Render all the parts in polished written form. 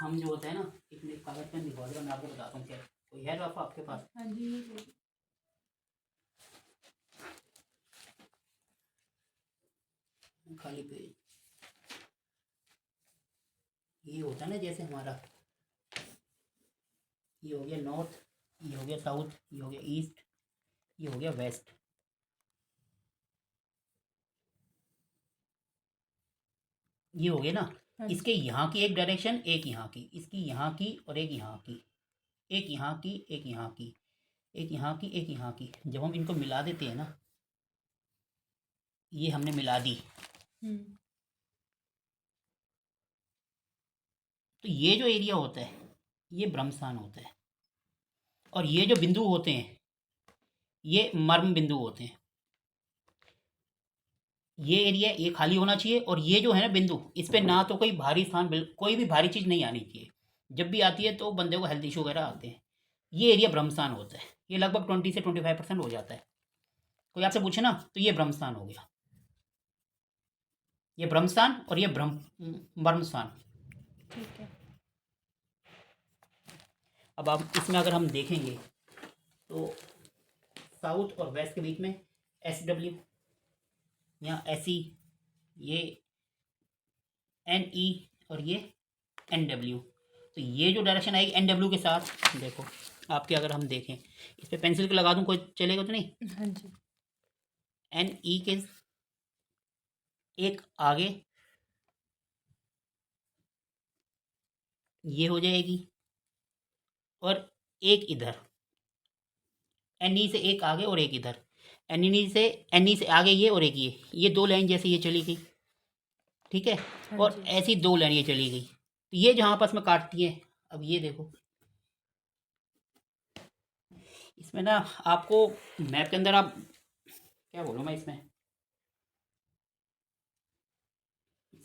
हम जो होता है ना, एक मिनट कागज पेन दिखवा दो, मैं आपको बताता हूँ क्या कोई है रफ आपके पास। हाँ जी, खाली पेज ये होता है ना, जैसे हमारा ये हो गया नॉर्थ, ये हो गया साउथ, ये हो गया ईस्ट, ये हो गया वेस्ट। ये हो गया ना, हाँ जी। इसके यहाँ की एक डायरेक्शन, एक यहाँ की, इसकी यहाँ की और एक यहाँ की, एक यहाँ की, एक यहाँ की, एक यहाँ की, एक यहाँ की। जब हम इनको मिला देते हैं ना, ये हमने मिला दी, तो ये जो एरिया होता है ये ब्रह्मस्थान होता है, और ये जो बिंदु होते हैं ये मर्म बिंदु होते हैं। ये एरिया ये खाली होना चाहिए, और ये जो है ना बिंदु, इस पे ना तो कोई भारी स्थान, कोई भी भारी चीज़ नहीं आनी चाहिए। जब भी आती है तो बंदे को हेल्थ इशू वगैरह आते हैं। ये एरिया ब्रह्मस्थान होता है, ये लगभग 20 से 25% हो जाता है। कोई आपसे पूछे ना तो ये ब्रह्मस्थान हो गया, ये ब्रह्मस्थान और ये ब्रह्मस्थान। ठीक है। अब आप इसमें अगर हम देखेंगे तो साउथ और वेस्ट के बीच में SW या SE, ये NE और ये NW। तो ये जो डायरेक्शन आएगी NW के साथ, देखो आपके अगर हम देखें इस पर पेंसिल को लगा दूं कोई चलेगा तो नहीं। हाँ जी। NE के एक आगे ये हो जाएगी, और एक इधर NE से एक आगे और एक इधर, NE से आगे ये और एक ये दो लाइन जैसे ये चली गई, ठीक है। हाँ और जी। ऐसी दो लाइन ये चली गई, तो ये जहाँ आपस में काटती है। अब ये देखो इसमें ना आपको मैप के अंदर, आप क्या बोलूँ मैं, इसमें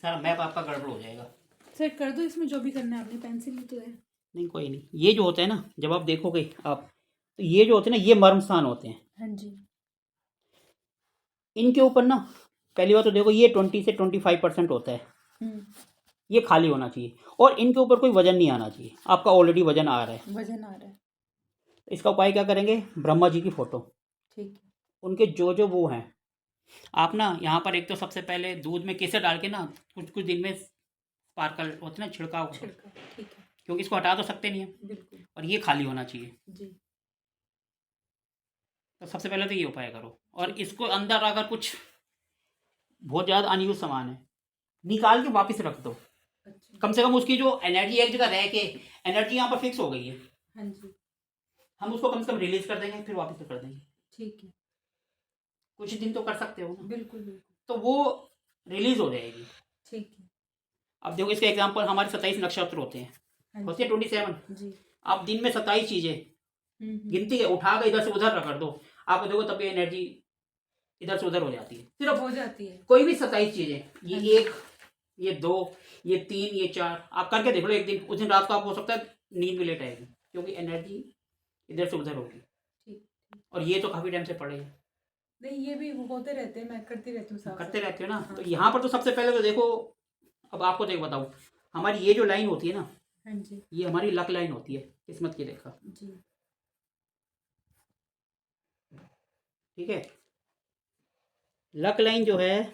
सारा मैप आपका गड़बड़ हो जाएगा। सेट कर दो, इसमें जो भी करना है आपने, पेंसिल ही तो है। नहीं कोई नहीं, ये जो होता है ना जब आप देखोगे आप, तो ये जो होते हैं ना ये मर्म स्थान होते हैं। हाँ जी। इनके ऊपर ना पहली बात तो देखो ये 20 से 25% होता है, ये खाली होना चाहिए, और इनके ऊपर कोई वजन नहीं आना चाहिए। आपका ऑलरेडी वजन आ रहा है, वजन आ रहा है। तो इसका उपाय क्या करेंगे, ब्रह्मा जी की फोटो, ठीक है। उनके जो जो वो हैं, आप ना यहाँ पर एक तो सबसे पहले दूध में केसर डाल के ना कुछ कुछ दिन में स्पार्कल होते ना छिड़काव करो, छिड़का, ठीक है। क्योंकि इसको हटा तो सकते नहीं है, बिल्कुल। और ये खाली होना चाहिए। जी। तो सबसे पहले तो ये उपाय करो, और इसको अंदर अगर कुछ बहुत ज़्यादा अनयूज सामान है निकाल के वापस रख दो। अच्छा। कम से कम उसकी जो एनर्जी एक जगह रह के एनर्जी यहाँ पर फिक्स हो गई है, हाँ जी। हम उसको कम से कम रिलीज कर देंगे, फिर वापस कर देंगे। ठीक है। कुछ दिन तो कर सकते हो ना, बिल्कुल बिल्कुल। तो वो रिलीज हो जाएगी। ठीक है। अब देखो इसका एग्जांपल, हमारे 27 नक्षत्र होते हैं, हाँ होते हैं 27। जी। आप दिन में 27 चीजें गिनती है, उठा के इधर से उधर रगड़ दो, आपको देखो तब ये एनर्जी इधर से उधर हो जाती है, सिर्फ हो जाती है। कोई भी 27 चीजें, ये हाँ। एक, ये दो, ये तीन, ये चार, आप करके देख लो एक दिन। उस दिन रात को आपको हो सकता है नींद भी लेट आएगी, क्योंकि एनर्जी इधर से उधर होगी। ठीक। और ये तो काफी टाइम से पड़े हैं, नहीं, ये भी होते रहते हैं, मैं करती रहती हूँ साथ करते साथ। रहते हो ना। हाँ। तो यहाँ पर तो सबसे पहले तो देखो, अब आपको देख बताऊँ, हमारी ये जो लाइन होती है ना, हाँ जी। ये हमारी लक लाइन होती है, किस्मत की रेखा, जी। ठीक है। लक लाइन जो है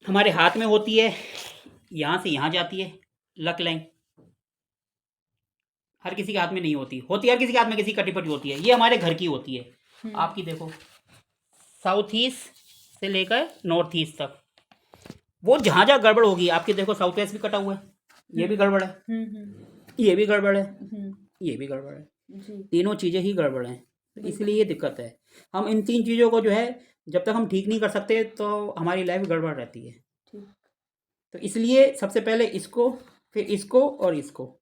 हमारे हाथ में होती है, यहाँ से यहाँ जाती है लक लाइन। हर किसी के हाथ में नहीं होती, हर किसी के हाथ में किसी कटी पटी होती है। ये हमारे घर की होती है। आपकी देखो साउथ ईस्ट से लेकर नॉर्थ ईस्ट तक, वो जहाँ जहाँ गड़बड़ होगी आपकी, देखो साउथ वेस्ट भी कटा हुआ है, ये भी गड़बड़ है, ये भी गड़बड़ है, ये भी गड़बड़ है, जी। तीनों चीज़ें ही गड़बड़ हैं। तो इसलिए ये दिक्कत है। हम इन तीन चीज़ों को जो है जब तक हम ठीक नहीं कर सकते तो हमारी लाइफ गड़बड़ रहती है। ठीक। तो इसलिए सबसे पहले इसको, फिर इसको और इसको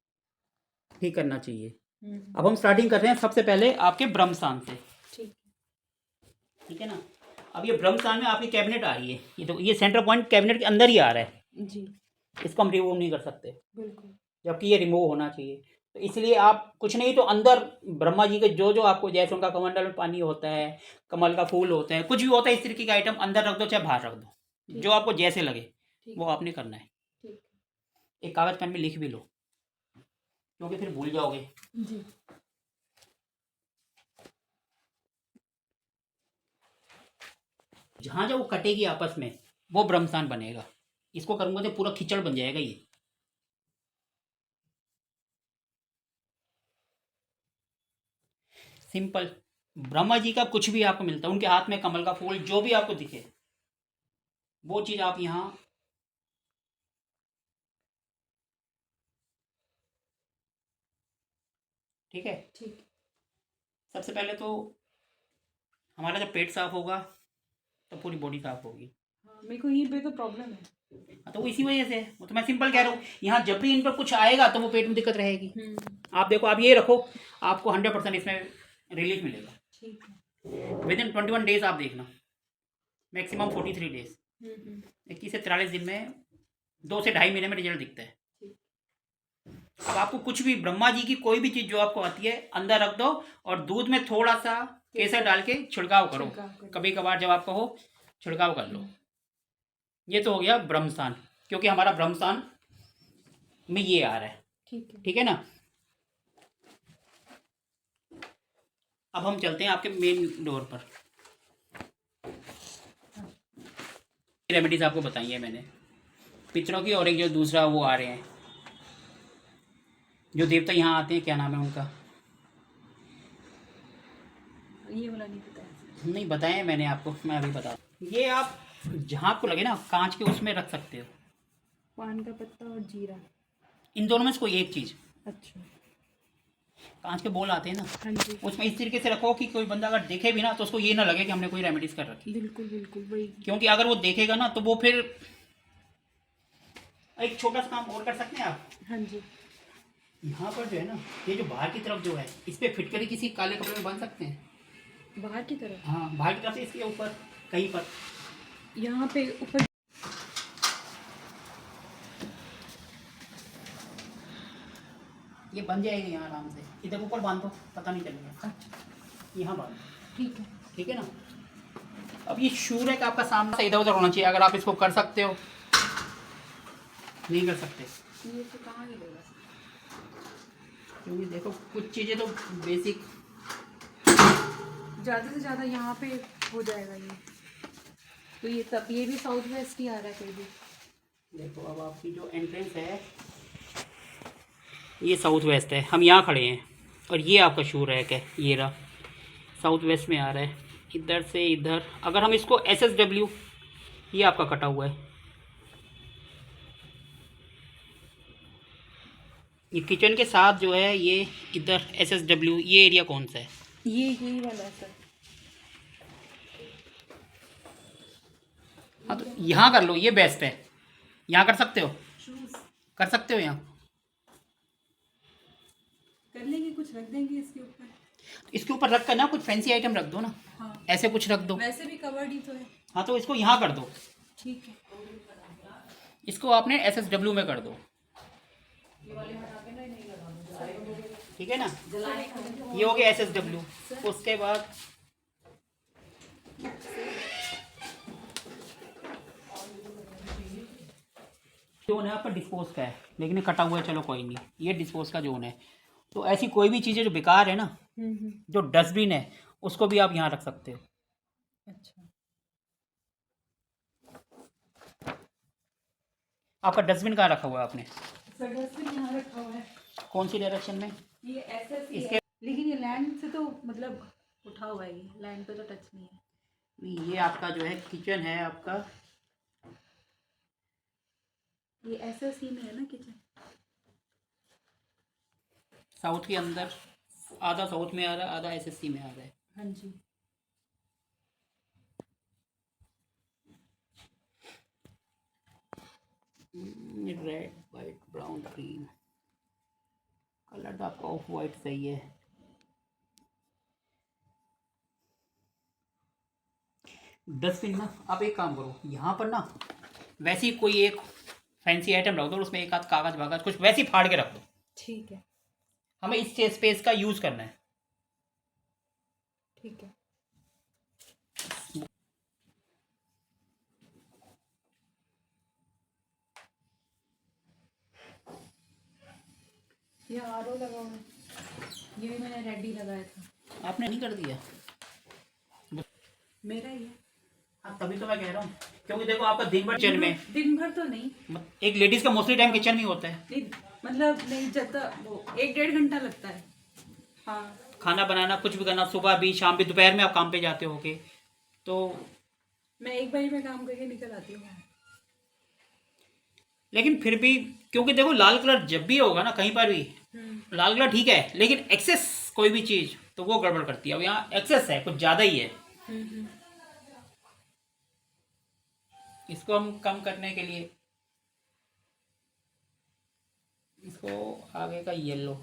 ठीक करना चाहिए। अब हम स्टार्टिंग कर रहे हैं सबसे पहले आपके ब्रह्मस्थान से, ठीक है ना। अब ये ब्रह्मस्थान में आपकी कैबिनेट आ रही है, ये तो ये सेंटर पॉइंट कैबिनेट के अंदर ही आ रहा है जी। इसको हम रिमूव नहीं कर सकते, बिल्कुल। जबकि ये रिमूव होना चाहिए। तो इसलिए आप कुछ नहीं तो अंदर ब्रह्मा जी के जो जो आपको, जैसे उनका कमंडल में पानी होता है, कमल का फूल होता है, कुछ भी होता है इस तरीके का आइटम अंदर रख दो चाहे बाहर रख दो, जो आपको जैसे लगे, ठीक वो है। आपने करना है। ठीक एक कागज़ पेन में लिख भी लो, क्योंकि फिर भूल जाओगे। है जी। जहाँ जहाँ वो कटेगी आपस में वो ब्रह्मस्थान बनेगा। इसको करूँगा तो पूरा खिचड़ बन जाएगा ये। सिंपल। ब्रह्मा जी का कुछ भी आपको मिलता है, उनके हाथ में कमल का फूल जो भी आपको दिखे, वो चीज़ आप यहाँ ठीक है। ठीक है। सबसे पहले तो हमारा जब पेट साफ होगा तो पूरी बॉडी साफ होगी। हाँ, मेरे को यहीं पे तो प्रॉब्लम है। हाँ, तो वो इसी वजह से है। वो तो मैं सिंपल कह रहा हूँ, यहाँ जब भी इन पर कुछ आएगा तो वो पेट में दिक्कत रहेगी। आप देखो, आप ये रखो, आपको 100% इसमें रिलीफ मिलेगा। ठीक है। विद इन 21 डेज आप देखना, मैक्सिमम 43 डेज, हम्म। 21 से 43 दिन में 2 से ढाई महीने में रिजल्ट दिखता है। ठीक। अब आपको कुछ भी ब्रह्मा जी की कोई भी चीज़ जो आपको आती है अंदर रख दो और दूध में थोड़ा सा केसर डाल के छिड़काव करो। छिड़काव करो। कभी कभार जब आपका हो छिड़काव कर लो। ये तो हो गया ब्रह्मस्थान, क्योंकि हमारा ब्रह्मस्थान में ये आ रहा है। ठीक है। ठीक है ना। अब हम चलते हैं आपके मेन डोर पर। रेमेडीज आपको बताई है मैंने पितरों की, और एक जो दूसरा वो आ रहे हैं जो देवता यहाँ आते हैं, क्या नाम है उनका? ये वाला नहीं पता है। नहीं बताए मैंने आपको, मैं अभी बता। ये आप जहाँ आपको लगे ना कांच के उसमें रख सकते हो। पान का पत्ता और जीरा। इन दोनों में से कोई एक चीज़। अच्छा। कांच के बोल आते हैं ना, हाँ जी। उसमें इस तरीके से रखो कि कोई बंदा अगर देखे भी ना तो उसको ये ना लगे कि हमने कोई रेमेडीज कर रखी। बिल्कुल बिल्कुल वही। क्योंकि अगर वो देखेगा ना तो वो फिर एक छोटा सा काम और कर सकते हैं आप। हाँ जी। यहाँ पर जो है ना, ये जो बाहर की तरफ जो है इस पर फिटकरी किसी काले कपड़े में बांध सकते हैं। बाहर की तरफ। हाँ, बाहर की तरफ से इसके ऊपर कहीं पर यहाँ पे ऊपर। ये बन जाएगी यहाँ आराम से। इधर ऊपर बांध दो, पता नहीं चलेगा। अच्छा। यहाँ बांध दो। ठीक है। ठीक है ना। अब ये शूर है कि आपका सामने से इधर उधर होना चाहिए। अगर आप इसको कर सकते हो, नहीं कर सकते ये तो कहाँ गिरेगा? क्योंकि देखो कुछ चीज़ें तो बेसिक। ज़्यादा से ज़्यादा यहाँ पे हो जाएगा ये। तो ये तब ये भी साउथ वेस्ट ही आ रहा है फिर भी। देखो अब आपकी जो एंट्रेंस है ये साउथ वेस्ट है, हम यहाँ खड़े हैं और ये आपका शू रैक है, ये रहा साउथ वेस्ट में आ रहा है। इधर से इधर अगर हम इसको SSW, ये आपका कटा हुआ है। ये किचन के साथ जो है ये इधर SSW, ये एरिया कौन सा है? ये यही वाला है सर। हाँ तो यहाँ कर लो, ये बेस्ट है। यहाँ कर सकते हो, कर सकते हो यहाँ कर लेंगे, कुछ रख देंगे इसके ऊपर। इसके ऊपर रख कर ना कुछ फैंसी आइटम रख दो ना। हाँ। ऐसे कुछ रख दो। वैसे भी कवर्ड ही तो है। हाँ तो इसको यहाँ कर दो। ठीक है। इसको आपने SSW में कर दो। ठीक है ना, ये हो गया SSW। उसके बाद जोन है आपका डिस्पोज का है, लेकिन ये कटा हुआ है, चलो कोई नहीं, ये डिस्पोज का जोन है। तो ऐसी कोई भी चीज़ें जो बेकार है ना, जो डस्टबिन है, उसको भी आप यहाँ रख सकते हो। अच्छा। आपका डस्टबिन कहाँ रखा हुआ है आपने? सर डस्टबिन यहाँ रखा हुआ है। कौन सी डायरेक्शन में? ये ऐसे ही इसके है, लेकिन ये लैंड से तो मतलब उठा हुआ है, ये लैंड पे तो टच नहीं है। नहीं, ये आपका जो है किचन है आपका, ये SSC में है ना किचन। साउथ के अंदर, आधा साउथ में आ रहा है, आधा SSC में आ रहा है। हाँ जी। Red white brown green colour तो आपका ऑफ वाइट सही है। डस्टबिन ना आप एक काम करो, यहाँ पर ना वैसी कोई एक फैंसी आइटम रख दो, उसमें एक आध कागज वागज कुछ वैसी फाड़ के रख दो। ठीक है। हमें इस स्पेस का यूज करना है। ठीक है। ये आरओ लगा हुआ है, ये भी मैंने रेडी लगाया था। आपने नहीं कर दिया? मेरा ही है। हाँ, तभी तो मैं कह रहा हूँ, क्योंकि देखो आपका दिन भर किचन में, दिन भर तो नहीं, एक लेडीज का मोस्टली टाइम किचन में ही होता है। नहीं मतलब नहीं जाता, वो 1-1.5 घंटा लगता है। हाँ, खाना बनाना, कुछ भी करना, सुबह भी शाम भी, दोपहर में आप काम पे जाते होगे, तो मैं 1 बजे में काम करके निकल आती हूँ। लेकिन फिर भी, क्योंकि देखो लाल कलर जब भी होगा ना कहीं पर भी, लाल कलर ठीक है, लेकिन एक्सेस कोई भी चीज़ तो वो गड़बड़ करती है। अब यहाँ एक्सेस है, कुछ ज़्यादा ही है। इसको हम कम करने के लिए इसको आगे का येलो,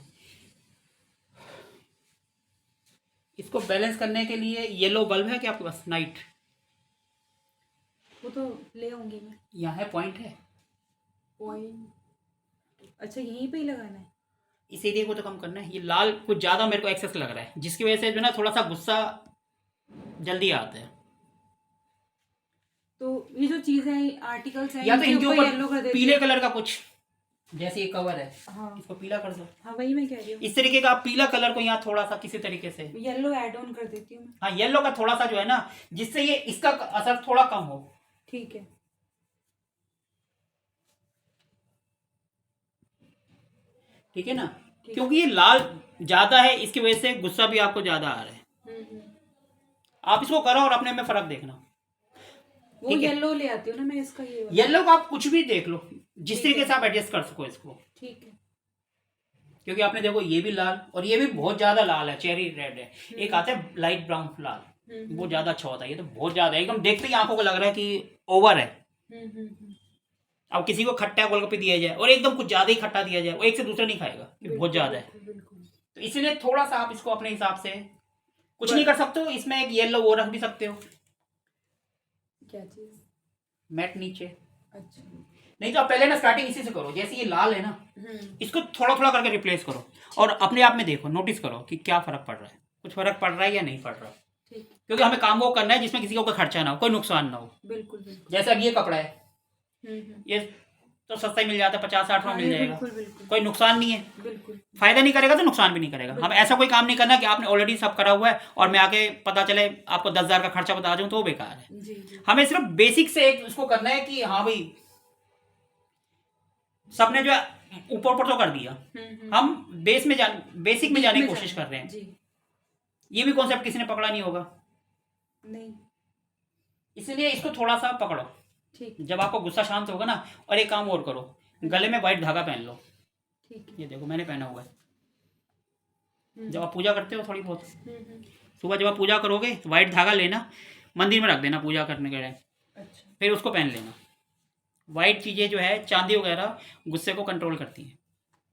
इसको बैलेंस करने के लिए येलो बल्ब है क्या आपके पास? नाइट, वो तो ले आऊंगी मैं। यहाँ है, पॉइंट है। पॉइंट, अच्छा यहीं पे ही लगाना है। इस एरिया को तो कम करना है। ये लाल कुछ ज़्यादा मेरे को एक्सेस लग रहा है, जिसकी वजह से जो ना थोड़ा सा गुस्सा जल्दी आता है। तो ये जो चीजें आर्टिकल्स हैं, या तो इनके ऊपर येलो कर देती पीले कलर का कुछ, जैसे ये कवर है, हाँ इसको पीला कर दो। हाँ, वही मैं कह रही हूँ। इस तरीके का आप पीला कलर को यहाँ थोड़ा सा किसी तरीके से, येलो ऐड ऑन कर देती हूँ मैं। हाँ येलो का थोड़ा सा जो है ना, जिससे ये इसका असर थोड़ा कम हो। ठीक है। ठीक है ना, क्योंकि ये लाल ज्यादा है, इसकी वजह से गुस्सा भी आपको ज्यादा आ रहा है। आप इसको करो और अपने में फर्क देखना। वो येलो ले आती हूँ ना मैं, इसका ये वाला। येलो का आप कुछ भी देख लो, जिस तरीके से आप एडजस्ट कर सको इसको। ठीक है। क्योंकि आपने देखो ये भी लाल और ये भी बहुत ज्यादा लाल है, चेरी रेड है। एक आता है लाइट ब्राउन लाल, वो ज्यादा अच्छा होता है। ये तो बहुत ज्यादा है, एकदम देखते ही आंखों को लग रहा है कि ओवर है। अब किसी को खट्टा गोलगप्पे दिया जाए और एकदम कुछ ज्यादा ही खट्टा दिया जाए, वो एक से दूसरा नहीं खाएगा, कि बहुत ज्यादा है। तो इसलिए थोड़ा सा आप इसको अपने हिसाब से, कुछ नहीं कर सकते हो इसमें, एक येलो वो रख भी सकते हो। क्या चीज? मैट नीचे। अच्छा, नहीं तो आप पहले ना स्टार्टिंग इसी से करो, जैसे ये लाल है ना, इसको थोड़ा थोड़ा करके रिप्लेस करो और अपने आप में देखो, नोटिस करो कि क्या फर्क पड़ रहा है, कुछ फर्क पड़ रहा है या नहीं पड़ रहा। क्योंकि हमें काम वो करना है जिसमें किसी को कोई खर्चा ना हो, कोई नुकसान ना हो। बिल्कुल बिल्कुल। जैसे अब ये कपड़ा है, ये तो सस्ता ही मिल जाता है, 50-60 में मिल जाएगा, कोई नुकसान नहीं है। बिल्कुल, फायदा नहीं करेगा तो नुकसान भी नहीं करेगा। हम ऐसा कोई काम नहीं करना कि आपने ऑलरेडी सब करा हुआ है और मैं आके पता चले आपको 10,000 का खर्चा बता दूं तो वो बेकार है। जी। हमें सिर्फ बेसिक से एक उसको करना है कि हाँ भाई, सबने जो ऊपर ऊपर तो कर दिया, हम बेसिक में जाने की कोशिश कर रहे हैं जी। ये भी कॉन्सेप्ट किसी ने पकड़ा नहीं होगा, नहीं, इसलिए इसको थोड़ा सा पकड़ो। ठीक। जब आपको गुस्सा शांत होगा ना, और एक काम और करो, गले में व्हाइट धागा पहन लो। ठीक है। ये देखो मैंने पहना हुआ है। जब आप पूजा करते हो थोड़ी बहुत, सुबह जब आप पूजा करोगे तो व्हाइट धागा लेना, मंदिर में रख देना पूजा करने के लिए। अच्छा, फिर उसको पहन लेना। व्हाइट चीज़ें जो है, चांदी वगैरह, गुस्से को कंट्रोल करती हैं।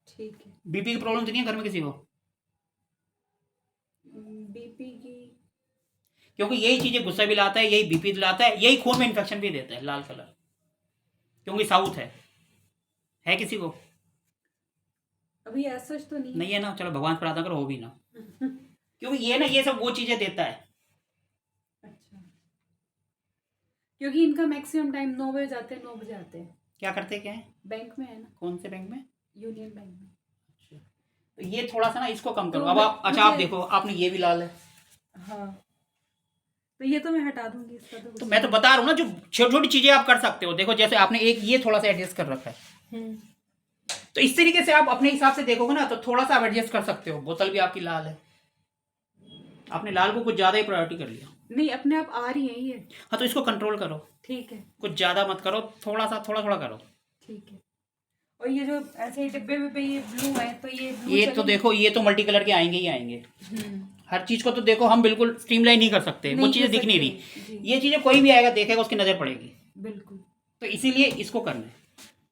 ठीक है। बीपी की प्रॉब्लम तो नहीं है घर में किसी को? बीपी की, क्योंकि यही चीज़ें गुस्सा भी लाता है, यही बीपी दिलाता है, यही खून में इन्फेक्शन भी देता है, लाल कलर। क्योंकि साउथ है किसी को? अभी ऐसा तो नहीं है ना, चलो भगवान प्रार्थना करो हो भी ना। क्योंकि ये ना, ये सब वो चीज़ें देता है। अच्छा, क्योंकि इनका मैक्सिमम टाइम 9 बजे जाते हैं, 9 बजे आते हैं। क्या करते क्या है? बैंक में है ना। कौन से बैंक में? यूनियन बैंक में। अच्छा, तो ये थोड़ा सा ना इसको कम करो। तो अब आप, अच्छा आप देखो, आपने ये भी लाल है। हाँ, तो ये तो मैं हटा दूंगी इसका। तो मैं तो बता रहा हूँ ना, जो छोटी छोटी चीजें आप कर सकते हो। देखो जैसे आपने एक ये थोड़ा सा एडजस्ट कर रखा है, तो इस तरीके से आप अपने हिसाब से देखोगे ना, तो थोड़ा सा आप एडजस्ट कर सकते हो। बोतल भी आपकी लाल है, आपने लाल को कुछ ज्यादा ही प्रायोरिटी कर लिया। नहीं, अपने आप आ रही है ये। हाँ, तो इसको कंट्रोल करो। ठीक है। कुछ ज्यादा मत करो, थोड़ा थोड़ा करो। ठीक है। और ये जो ऐसे डिब्बे में पे ये ब्लू है, तो ये तो देखो, ये तो मल्टी कलर के आएंगे ही आएंगे। हर चीज को तो देखो हम बिल्कुल स्ट्रीमलाइन नहीं कर सकते, वो चीजें दिख नहीं रही। ये चीजें कोई भी आएगा देखेगा, उसकी नजर पड़ेगी। बिल्कुल। तो इसीलिए इसको करना है।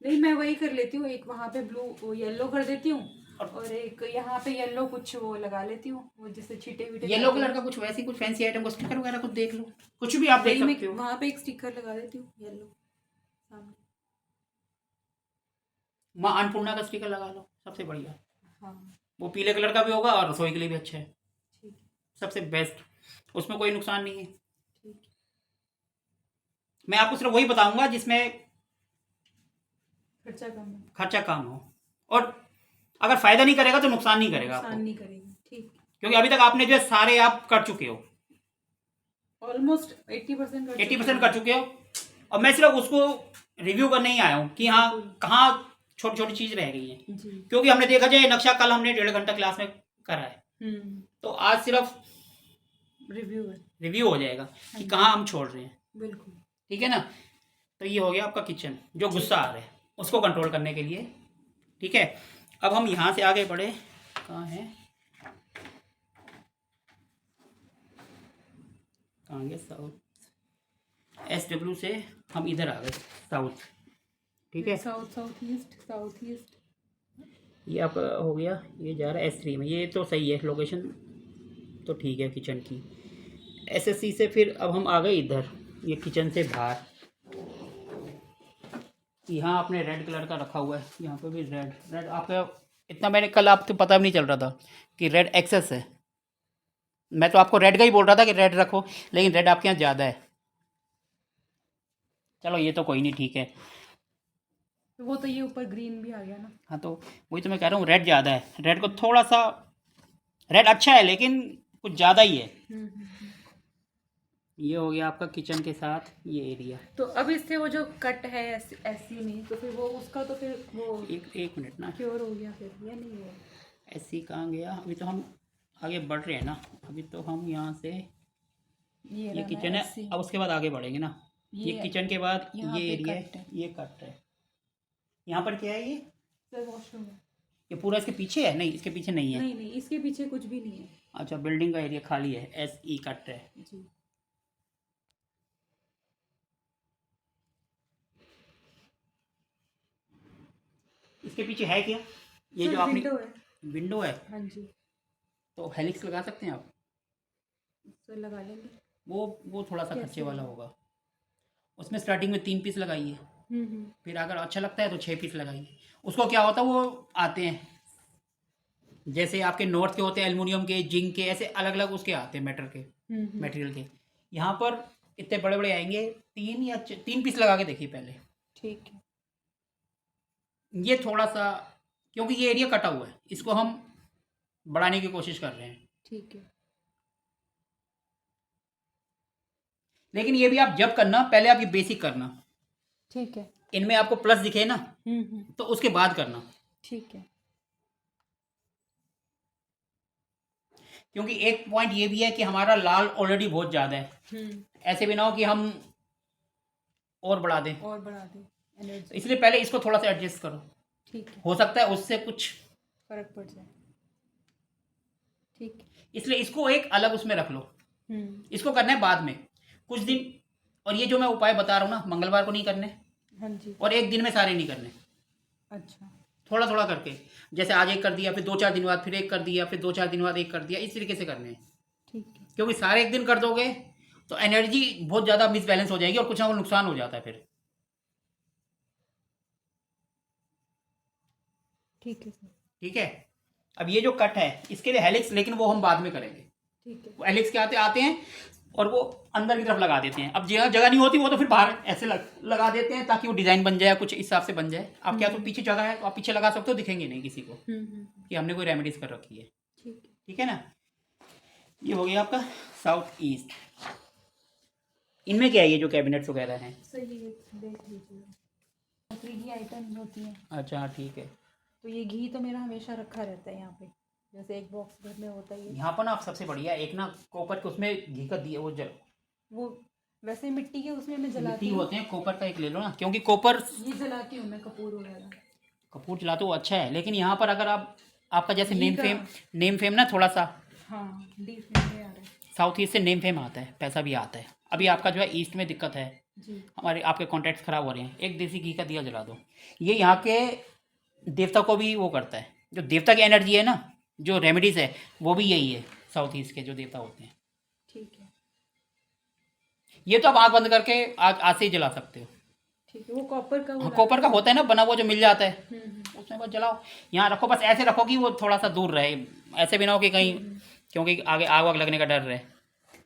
नहीं, मैं वही कर लेती हूँ, एक वहाँ पे ब्लू येलो कर देती हूँ और एक यहाँ पे येलो कुछ वो लगा लेती हूँ, वो जैसे छीटे वीटे। येलो कलर का कुछ वैसी कुछ फैंसी आइटम को स्टिकर वगैरह कुछ देख लो, कुछ भी आप देख सकते हो। वहाँ पे एक स्टिकर लगा देती हूँ येलो सामने। माँ अन्नपूर्णा का स्टिकर लगा लो, सबसे बढ़िया। हाँ, वो पीले कलर का भी होगा और रसोई के लिए भी अच्छा है, ठीक है। सबसे बेस्ट, उसमें कोई नुकसान नहीं है। ठीक है। मैं आपको सिर्फ वही बताऊंगा जिसमें खर्चा कम हो। खर्चा कम हो। और अगर फ़ायदा नहीं करेगा तो नुकसान नहीं करेगा नुकसान आपको, नहीं करेगी। ठीक, क्योंकि अभी तक आपने जो है सारे आप कर चुके हो, ऑलमोस्ट 80% कर 80% कर चुके हो। और मैं सिर्फ उसको रिव्यू करने ही आया हूँ कि हाँ कहाँ छोटी छोटी चीज़ रह गई है, जी। क्योंकि हमने देखा जाए नक्शा कल हमने 1.5 घंटा क्लास में करा है, तो आज सिर्फ रिव्यू है। रिव्यू हो जाएगा कि कहाँ हम छोड़ रहे हैं। बिल्कुल। ठीक है ना। तो ये हो गया आपका किचन, जो गुस्सा आ रहा है उसको कंट्रोल करने के लिए। ठीक है, अब हम यहाँ से आगे बढ़े, कहाँ है, कहाँ गए, साउथ, SW से हम इधर आ गए साउथ। ठीक है, साउथ ईस्ट ये आपका हो गया, ये जा रहा है S3 में, ये तो सही है लोकेशन, तो ठीक है किचन की। SSC से फिर अब हम आ गए इधर, ये किचन से बाहर, यहाँ आपने रेड कलर का रखा हुआ है, यहाँ पे भी रेड आपका इतना, मैंने कल आपको पता भी नहीं चल रहा था कि रेड एक्सेस है। मैं तो आपको रेड का ही बोल रहा था कि रेड रखो, लेकिन रेड आपके यहाँ ज़्यादा है। चलो ये तो कोई नहीं, ठीक है। वो तो ये ऊपर ग्रीन भी आ गया ना। हाँ तो वही तो मैं कह रहा हूँ, रेड ज़्यादा है, रेड को थोड़ा सा, रेड अच्छा है लेकिन कुछ ज़्यादा ही है। ये हो गया आपका किचन के साथ ये एरिया। तो अब इससे वो जो कट है ऐसी में, तो फिर वो उसका तो फिर वो एक मिनट ना, क्योर हो गया फिर या नहीं हुआ? ऐसी कहाँ गया, अभी तो हम आगे बढ़ रहे हैं ना, अभी तो हम यहाँ से ये किचन है, अब उसके बाद आगे बढ़ेंगे ना। ये किचन के बाद ये एरिया है, ये कट है। यहाँ पर क्या है, ये सर वॉशरूम है। ये पूरा इसके पीछे है? नहीं, इसके पीछे नहीं है। नहीं इसके पीछे कुछ भी नहीं है। अच्छा, बिल्डिंग का एरिया खाली है, SE कट है जी। इसके पीछे है क्या, ये जो आपने विंडो है? हाँ जी। तो हेलिक्स लगा सकते हैं आप, तो लगा लेंगे। वो थोड़ा सा खर्चे वाला होगा। उसमें स्टार्टिंग में 3 पीस लगाइए, फिर अगर अच्छा लगता है तो 6 पीस लगाइए। उसको क्या होता है, वो आते हैं जैसे आपके नॉर्थ के होते हैं एल्युमिनियम के, जिंक के, ऐसे अलग अलग उसके आते हैं मेटल के, मटेरियल के। यहाँ पर इतने बड़े बड़े आएंगे, 3 पीस लगा के देखिए पहले। ठीक है। ये थोड़ा सा, क्योंकि ये एरिया कटा हुआ है, इसको हम बढ़ाने की कोशिश कर रहे हैं। ठीक है। लेकिन ये भी आप जब करना, पहले आप ये बेसिक करना। ठीक है। इनमें आपको प्लस दिखे ना, तो उसके बाद करना। ठीक है। क्योंकि एक पॉइंट ये भी है कि हमारा लाल ऑलरेडी बहुत ज़्यादा है, ऐसे भी ना हो कि हम और बढ़ा दें एनर्जी, इसलिए पहले इसको थोड़ा सा एडजस्ट करो। ठीक है। हो सकता है उससे कुछ फर्क पड़ जाए। ठीक, इसलिए इसको एक अलग उसमें रख लो। इसको करना है बाद में कुछ दिन, और ये जो मैं उपाय बता रहा हूँ ना, मंगलवार को नहीं करने। हाँ जी। और एक दिन में सारे नहीं करने। अच्छा। थोड़ा थोड़ा करके, जैसे आज एक कर दिया, फिर 2-4 दिन बाद फिर एक कर दिया, फिर 2-4 दिन बाद एक कर दिया, इस तरीके से करने हैं। ठीक है। क्योंकि सारे एक दिन कर दोगे तो एनर्जी बहुत ज़्यादा मिसबैलेंस हो जाएगी और कुछ ना कुछ नुकसान हो जाता है फिर। ठीक है सर। ठीक है। अब ये जो कट है इसके लिए हेलिक्स, लेकिन वो हम बाद में करेंगे। ठीक है। वो हेलिक्स के आते हैं और वो अंदर की तरफ लगा देते हैं। अब जगह नहीं होती वो तो फिर बाहर ऐसे लगा देते हैं ताकि वो डिज़ाइन बन जाए, कुछ हिसाब से बन जाए। आप क्या तो पीछे जगह है तो आप पीछे लगा सकते हो, दिखेंगे नहीं किसी को कि हमने कोई रेमेडीज कर रखी है। ठीक है ना। ये हो गया आपका साउथ ईस्ट। इनमें क्या है, ये जो कैबिनेट्स वगैरह हैं? सर ये देख लीजिए, 3D आइटम होती हैं। अच्छा ठीक है। तो ये घी तो मेरा हमेशा रखा रहता है यहाँ पे, जैसे एक बॉक्स घर में होता है। यहाँ पर ना आप सबसे बढ़िया एक ना कॉपर के उसमें घी का दिया वो वैसे मिट्टी के उसमें मैं जलाती हूँ, होते हैं कॉपर का एक ले लो ना, क्योंकि कॉपर ये जलाती हूँ मैं, कपूर वगैरह। कपूर जलाते हो अच्छा है, लेकिन यहाँ पर अगर आपका जैसे नेम फेम ना थोड़ा सा, हाँ डीप में आ रहा है। साउथ ईस्ट से नेम फेम आता है, पैसा भी आता है। अभी आपका जो है ईस्ट में दिक्कत है जी, हमारे, आपके कॉन्टैक्ट्स खराब हो रहे हैं। एक देसी घी का दिया जला दो, ये यहाँ के देवता को भी वो करता है। जो देवता की एनर्जी है ना, जो रेमेडीज है वो भी यही है, साउथ ईस्ट के जो देवता होते हैं। ठीक है। ये तो आप आँख बंद करके आज से ही जला सकते हो। ठीक है। वो कॉपर का, हाँ कॉपर का होता है ना बना हुआ जो मिल जाता है, उसमें बस जलाओ। यहाँ रखो, बस ऐसे रखो कि वो थोड़ा सा दूर रहे, ऐसे भी ना हो कि कहीं, क्योंकि आगे आग वाग लगने का डर रहे।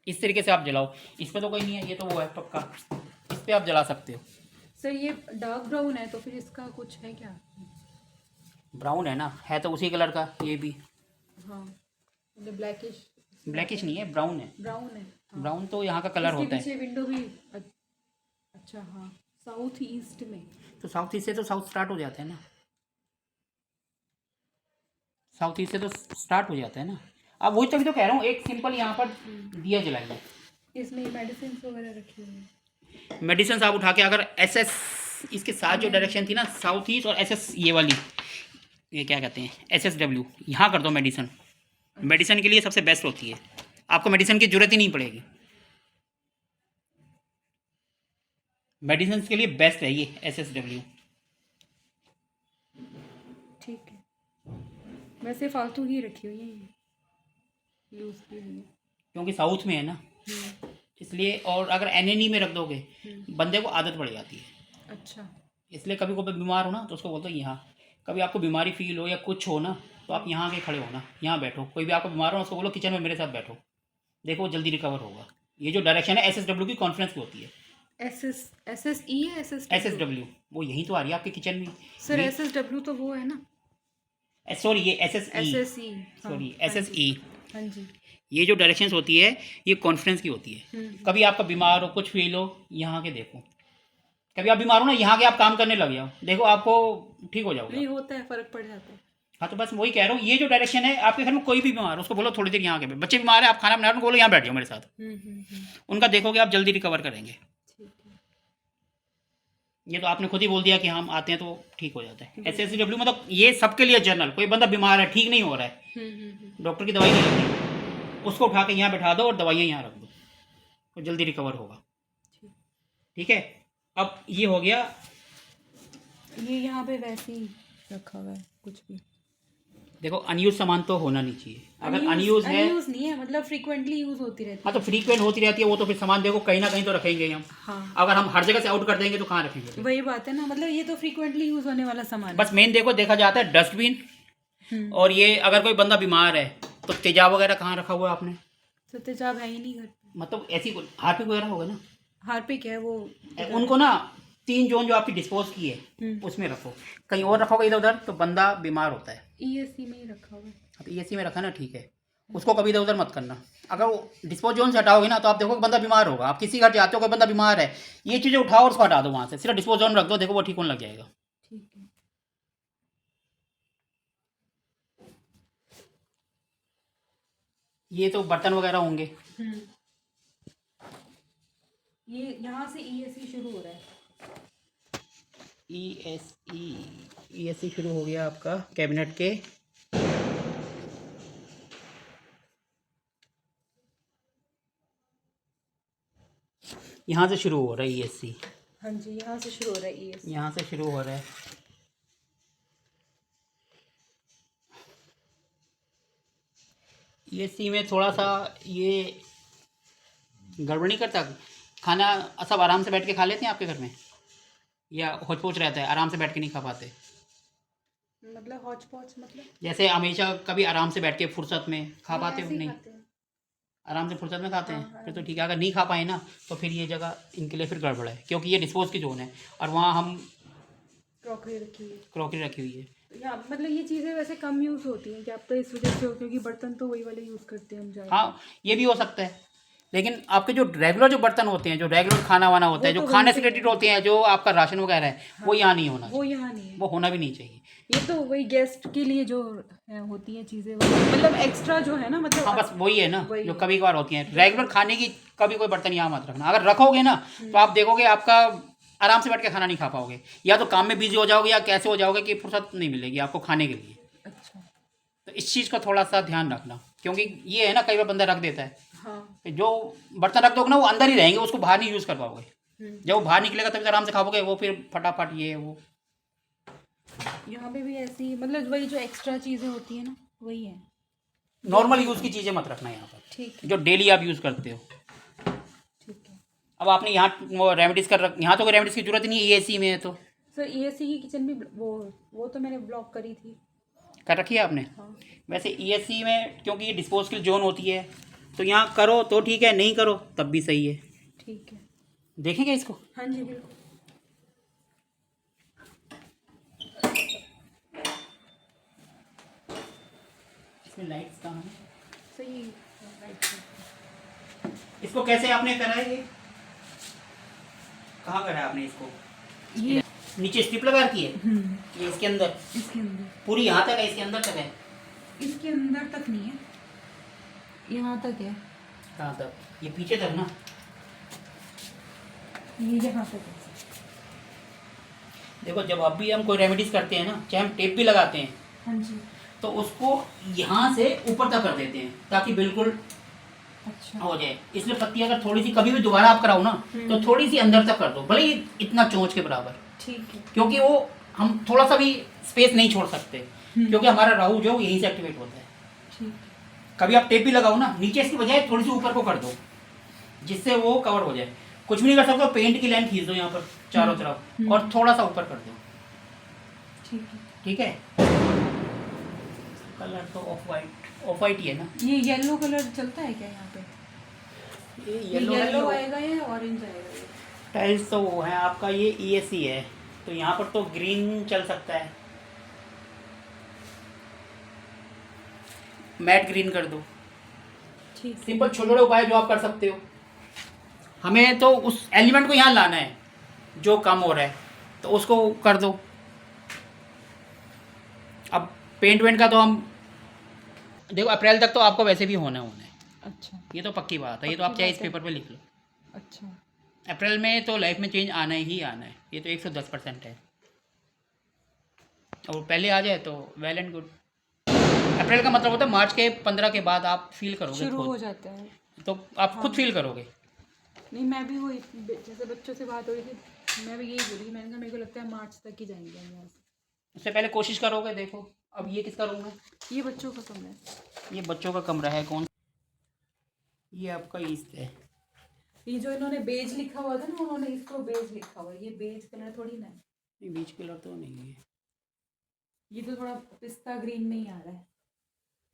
इस तरीके से आप जलाओ। इस पर तो कोई नहीं है, ये तो वो है पक्का, इस पर आप जला सकते हो। सर ये डार्क ब्राउन है तो फिर इसका कुछ है क्या? ब्राउन है ना, है तो उसी कलर का ये भी। हाँ मतलब ब्लैकिश नहीं है, ब्राउन है। ब्राउन है। हाँ। ब्राउन तो यहाँ का कलर इसके होता है। पीछे विंडो भी अच्छा हाँ, साउथ ईस्ट में। तो साउथ ईस्ट से तो साउथ स्टार्ट हो जाता है ना, साउथ ईस्ट से तो स्टार्ट हो जाता है ना। अब वही तभी तो कह रहा हूँ, एक सिंपल यहाँ पर दिया जलाइए। इसमें मेडिसिन वगैरह रखी हुई है। मेडिसिन आप उठा के, अगर SS इसके साथ जो डायरेक्शन थी ना, साउथ ईस्ट और SS ये वाली, ये क्या कहते हैं, SSW, यहाँ कर दो मेडिसिन। मेडिसिन के लिए सबसे बेस्ट होती है, आपको मेडिसिन की जरूरत ही नहीं पड़ेगी। मेडिसिन के लिए बेस्ट है ये SSW। ठीक है, वैसे फालतू ही रखी हुई है यूज़ के लिए, क्योंकि साउथ में है ना इसलिए। और अगर NNE में रख दोगे बंदे को आदत पड़ जाती है। अच्छा। इसलिए कभी कभी बीमार हो ना तो उसको बोलते हो यहाँ, कभी आपको बीमारी फील हो या कुछ हो ना तो आप यहाँ आके खड़े हो ना, यहाँ बैठो। कोई भी आपको बीमार हो ना उसको बोलो किचन में मेरे साथ बैठो, देखो वो जल्दी रिकवर होगा। ये जो डायरेक्शन है SSW की कॉन्फ्रेंस की होती है। SSE है SSW वो यहीं तो आ रही है आपके किचन में। सर। SSW तो वो है ना, सॉरी ये SSE, SSE। Sorry SSE। हाँ जी। ये जो डायरेक्शंस होती है ये कॉन्फ्रेंस की होती है। कभी आपका बीमार हो, कुछ फील हो, यहाँ के देखो। कभी आप बीमार हो ना, यहाँ के आप काम करने लग जाओ, देखो आपको ठीक हो जाओगे। नहीं होता है, फर्क पड़ जाता है। हाँ तो बस वही कह रहा हूँ, ये जो डायरेक्शन है, आपके घर में कोई भी बीमार हो उसको बोलो थोड़ी देर यहाँ के, बच्चे बीमार है आप खाना बना रहे हो बोलो यहाँ बैठ जाओ मेरे साथ, उनका देखोगे आप जल्दी रिकवर करेंगे। ठीक है। ये तो आपने खुद ही बोल दिया कि हम आते हैं तो ठीक हो जाता है। SSW मतलब ये सबके लिए जनरल, कोई बंदा बीमार है, ठीक नहीं हो रहा है, डॉक्टर की दवाई नहीं लगती, उसको उठा के यहाँ बैठा दो और दवाइयाँ यहाँ रख दो तो जल्दी रिकवर होगा। ठीक है, अब ये हो गया। ये यहाँ पे वैसे ही रखा हुआ है कुछ भी। देखो अनयूज सामान तो होना नहीं चाहिए, अगर अनयूज है, अनयूज नहीं है मतलब फ्रीक्वेंटली यूज होती रहती है। हाँ तो फ्रीक्वेंट होती रहती है वो, तो फिर सामान देखो कहीं ना कहीं तो रखेंगे हम। हाँ। अगर हम हर जगह से आउट कर देंगे तो कहाँ रखेंगे। वही बात है ना, मतलब ये तो फ्रीक्वेंटली यूज होने वाला सामान बस मेन देखो देखा जाता है डस्टबिन। और ये अगर कोई बंदा बीमार है तो तेजाब वगैरह कहाँ रखा हुआ है आपने? तो तेजाब है ही नहीं घर पे। मतलब ऐसी हार्पिक वगैरह होगा ना, हार्पिक है वो, उनको ना 3 जोन जो आपकी डिस्पोज की है उसमें रखो, कहीं और रखोगे इधर उधर तो बंदा बीमार होता है। ESC में ही रखा हुआ है। अब ESC में रखा ना, ठीक है, उसको कभी इधर उधर मत करना। अगर वो डिस्पोज जोन से हटाओगे ना तो आप देखो बंदा बीमार होगा। आप किसी घर जाते हो कोई बंदा बीमार है, ये चीज़ें उठाओ और उसको हटा दो वहाँ से, सिर्फ डिस्पोज जोन रख दो, देखो वो ठीक होने लग जाएगा। ठीक है। ये तो बर्तन वगैरह होंगे। ये यहाँ से ESC शुरू हो रहा है। ESC शुरू हो गया आपका कैबिनेट के। यहाँ से शुरू हो रहा है ESC। हाँ जी, यहाँ से शुरू हो रहा है ESC। यहाँ से शुरू हो रहा है। ESC में थोड़ा सा ये गड़बड़ नहीं करता, खाना सब आराम से बैठ के खा लेते हैं आपके घर में, या होच पोच रहता है, आराम से बैठ के नहीं खा पाते? मतलब हौच पौच मतलब जैसे हमेशा कभी आराम से बैठ के फुर्सत में खा पाते हो? ऐसे ही नहीं, खाते हैं। आराम से फुर्सत में खाते हैं। हाँ, फिर तो ठीक है, अगर नहीं खा पाए ना तो फिर ये जगह इनके लिए फिर गड़बड़ है, क्योंकि ये डिस्पोज की जोन है और वहाँ हम क्रॉकरी रखी है। क्रॉकरी रखी हुई है। तो यहाँ मतलब ये चीज़ें वैसे कम यूज़ होती हैं, क्या आप तो इस वजह से हो क्योंकि बर्तन तो वही वाले यूज़ करते हैं हम ज़्यादा। हाँ ये भी हो सकता है, लेकिन आपके जो रेगुलर जो बर्तन होते हैं, जो रेगुलर खाना वाना होता है, जो खाने से रिलेटेड होते हैं, जो आपका राशन वगैरह है, वो यहाँ नहीं होना, वो यहाँ नहीं है, वो होना भी नहीं चाहिए। ये तो वही गेस्ट के लिए जो होती हैं चीज़ें, मतलब एक्स्ट्रा जो है ना, मतलब हाँ बस वही है ना, वही जो कभी कभार होती हैं। रेगुलर खाने की कभी कोई बर्तन यहाँ मत रखना, अगर रखोगे ना तो आप देखोगे आपका आराम से बैठ के खाना नहीं खा पाओगे, या तो काम में बिजी हो जाओगे या कैसे हो जाओगे कि फुर्सत नहीं मिलेगी आपको खाने के लिए। अच्छा। तो इस चीज़ का थोड़ा सा ध्यान रखना, क्योंकि ये है ना कई बार बंदा रख देता है, हाँ। जो बर्तन रख दोगे ना वो अंदर ही रहेंगे, उसको बाहर नहीं यूज़ कर पाओगे। जब वो बाहर निकलेगा तभी तो आराम से खाओगे, वो फिर फटाफट ये वो। यहाँ पे भी ऐसी मतलब वही जो एक्स्ट्रा चीज़ें होती हैं ना वही है। नॉर्मल यूज़ की चीज़ें मत रखना यहाँ पर, ठीक है। जो डेली आप यूज़ करते हो। ठीक है। अब आपने यहाँ वो रेमेडीज़ कर रख, यहाँ तो कोई रेमेडीज़ की जरूरत नहीं है, ESC में है तो। सर ESC की किचन भी वो तो मैंने ब्लॉक करी थी। कर रखी है आपने? हाँ। वैसे ESC में क्योंकि ये डिस्पोजल जोन होती है तो यहाँ करो तो ठीक है, नहीं करो तब भी सही है। ठीक है, देखेंगे इसको। हाँ जी बिल्कुल। इसमें लाइट्स कहाँ हैं? सही राइट। इसको कैसे आपने करा है ये? कहाँ करा है आपने इसको? ये नीचे स्ट्रिप लगा रखी है ये इसके अंदर? इसके अंदर, पूरी यहाँ तक है, इसके अंदर तक है? इसके अंदर तक नहीं है, यहाँ तक है। कहाँ तक? ये पीछे तक ना? ये यहाँ तक है। देखो जब अब भी हम कोई रेमेडीज करते हैं ना, चाहे हम टेप भी लगाते हैं, हाँ जी। तो उसको यहाँ से ऊपर तक कर देते हैं ताकि बिल्कुल अच्छा हो जाए। इसलिए पत्ती अगर थोड़ी सी कभी भी दोबारा आप कराओ ना, तो थोड़ी सी अंदर तक कर दो, भले ही इतना चोंच के बराबर, ठीक है। क्योंकि वो हम थोड़ा सा भी स्पेस नहीं छोड़ सकते, क्योंकि हमारा राहु जो यहीं से एक्टिवेट होता है। ठीक। कभी आप टेप भी लगाओ ना, नीचे इसकी बजाय थोड़ी सी ऊपर को कर दो, जिससे वो कवर हो जाए। कुछ भी नहीं कर सकते, पेंट की लाइन खींच दो यहाँ पर चारों तरफ और थोड़ा सा ऊपर कर दो। ठीक है। ठीक है। कलर तो ऑफ वाइट ही है ना? ये येलो कलर चलता है क्या यहाँ पे? ये येलो येलो आएगा या ऑरेंज आएगा? ये टाइल्स तो वो है आपका, ये ESC है, तो यहाँ पर तो ग्रीन चल सकता है। मैट ग्रीन कर दो। ठीक है। सिंपल छोटे छोटे उपाय जो आप कर सकते हो। हमें तो उस एलिमेंट को यहाँ लाना है जो कम हो रहा है, तो उसको कर दो। अब पेंट वेंट का तो हम देखो अप्रैल तक तो आपको वैसे भी होना है। अच्छा ये तो पक्की बात है, ये तो आप चाहे इस पेपर पे लिख लो। अच्छा। अप्रैल में तो लाइफ में चेंज आना ही आना है, ये तो 110% है। और पहले आ जाए तो वेल एंड गुड। अप्रैल का मतलब होता है मार्च के 15 के बाद आप फील करोगे शुरू हो खुद, जाता है। तो आप खुद फील करोगे। नहीं मैं भी वही, जैसे बच्चों से बात हो रही थी, मैं भी यही बोली, मैंने कहा मेरे को लगता है मार्च तक ही जाएंगे हम यहाँ से। उससे पहले कोशिश करोगे। देखो अब ये किसका रूम है? ये बच्चों का कमरा है। ये बच्चों का कमरा है। कौन? ये आपका ईस्ट है। ये जो इन्होंने बेज लिखा हुआ था ना, उन्होंने इसको बेज लिखा हुआ है, ये बेज कलर थोड़ी ना है। नहीं बीच कलर तो नहीं है, ये तो थोड़ा पिस्ता ग्रीन में ही आ रहा है।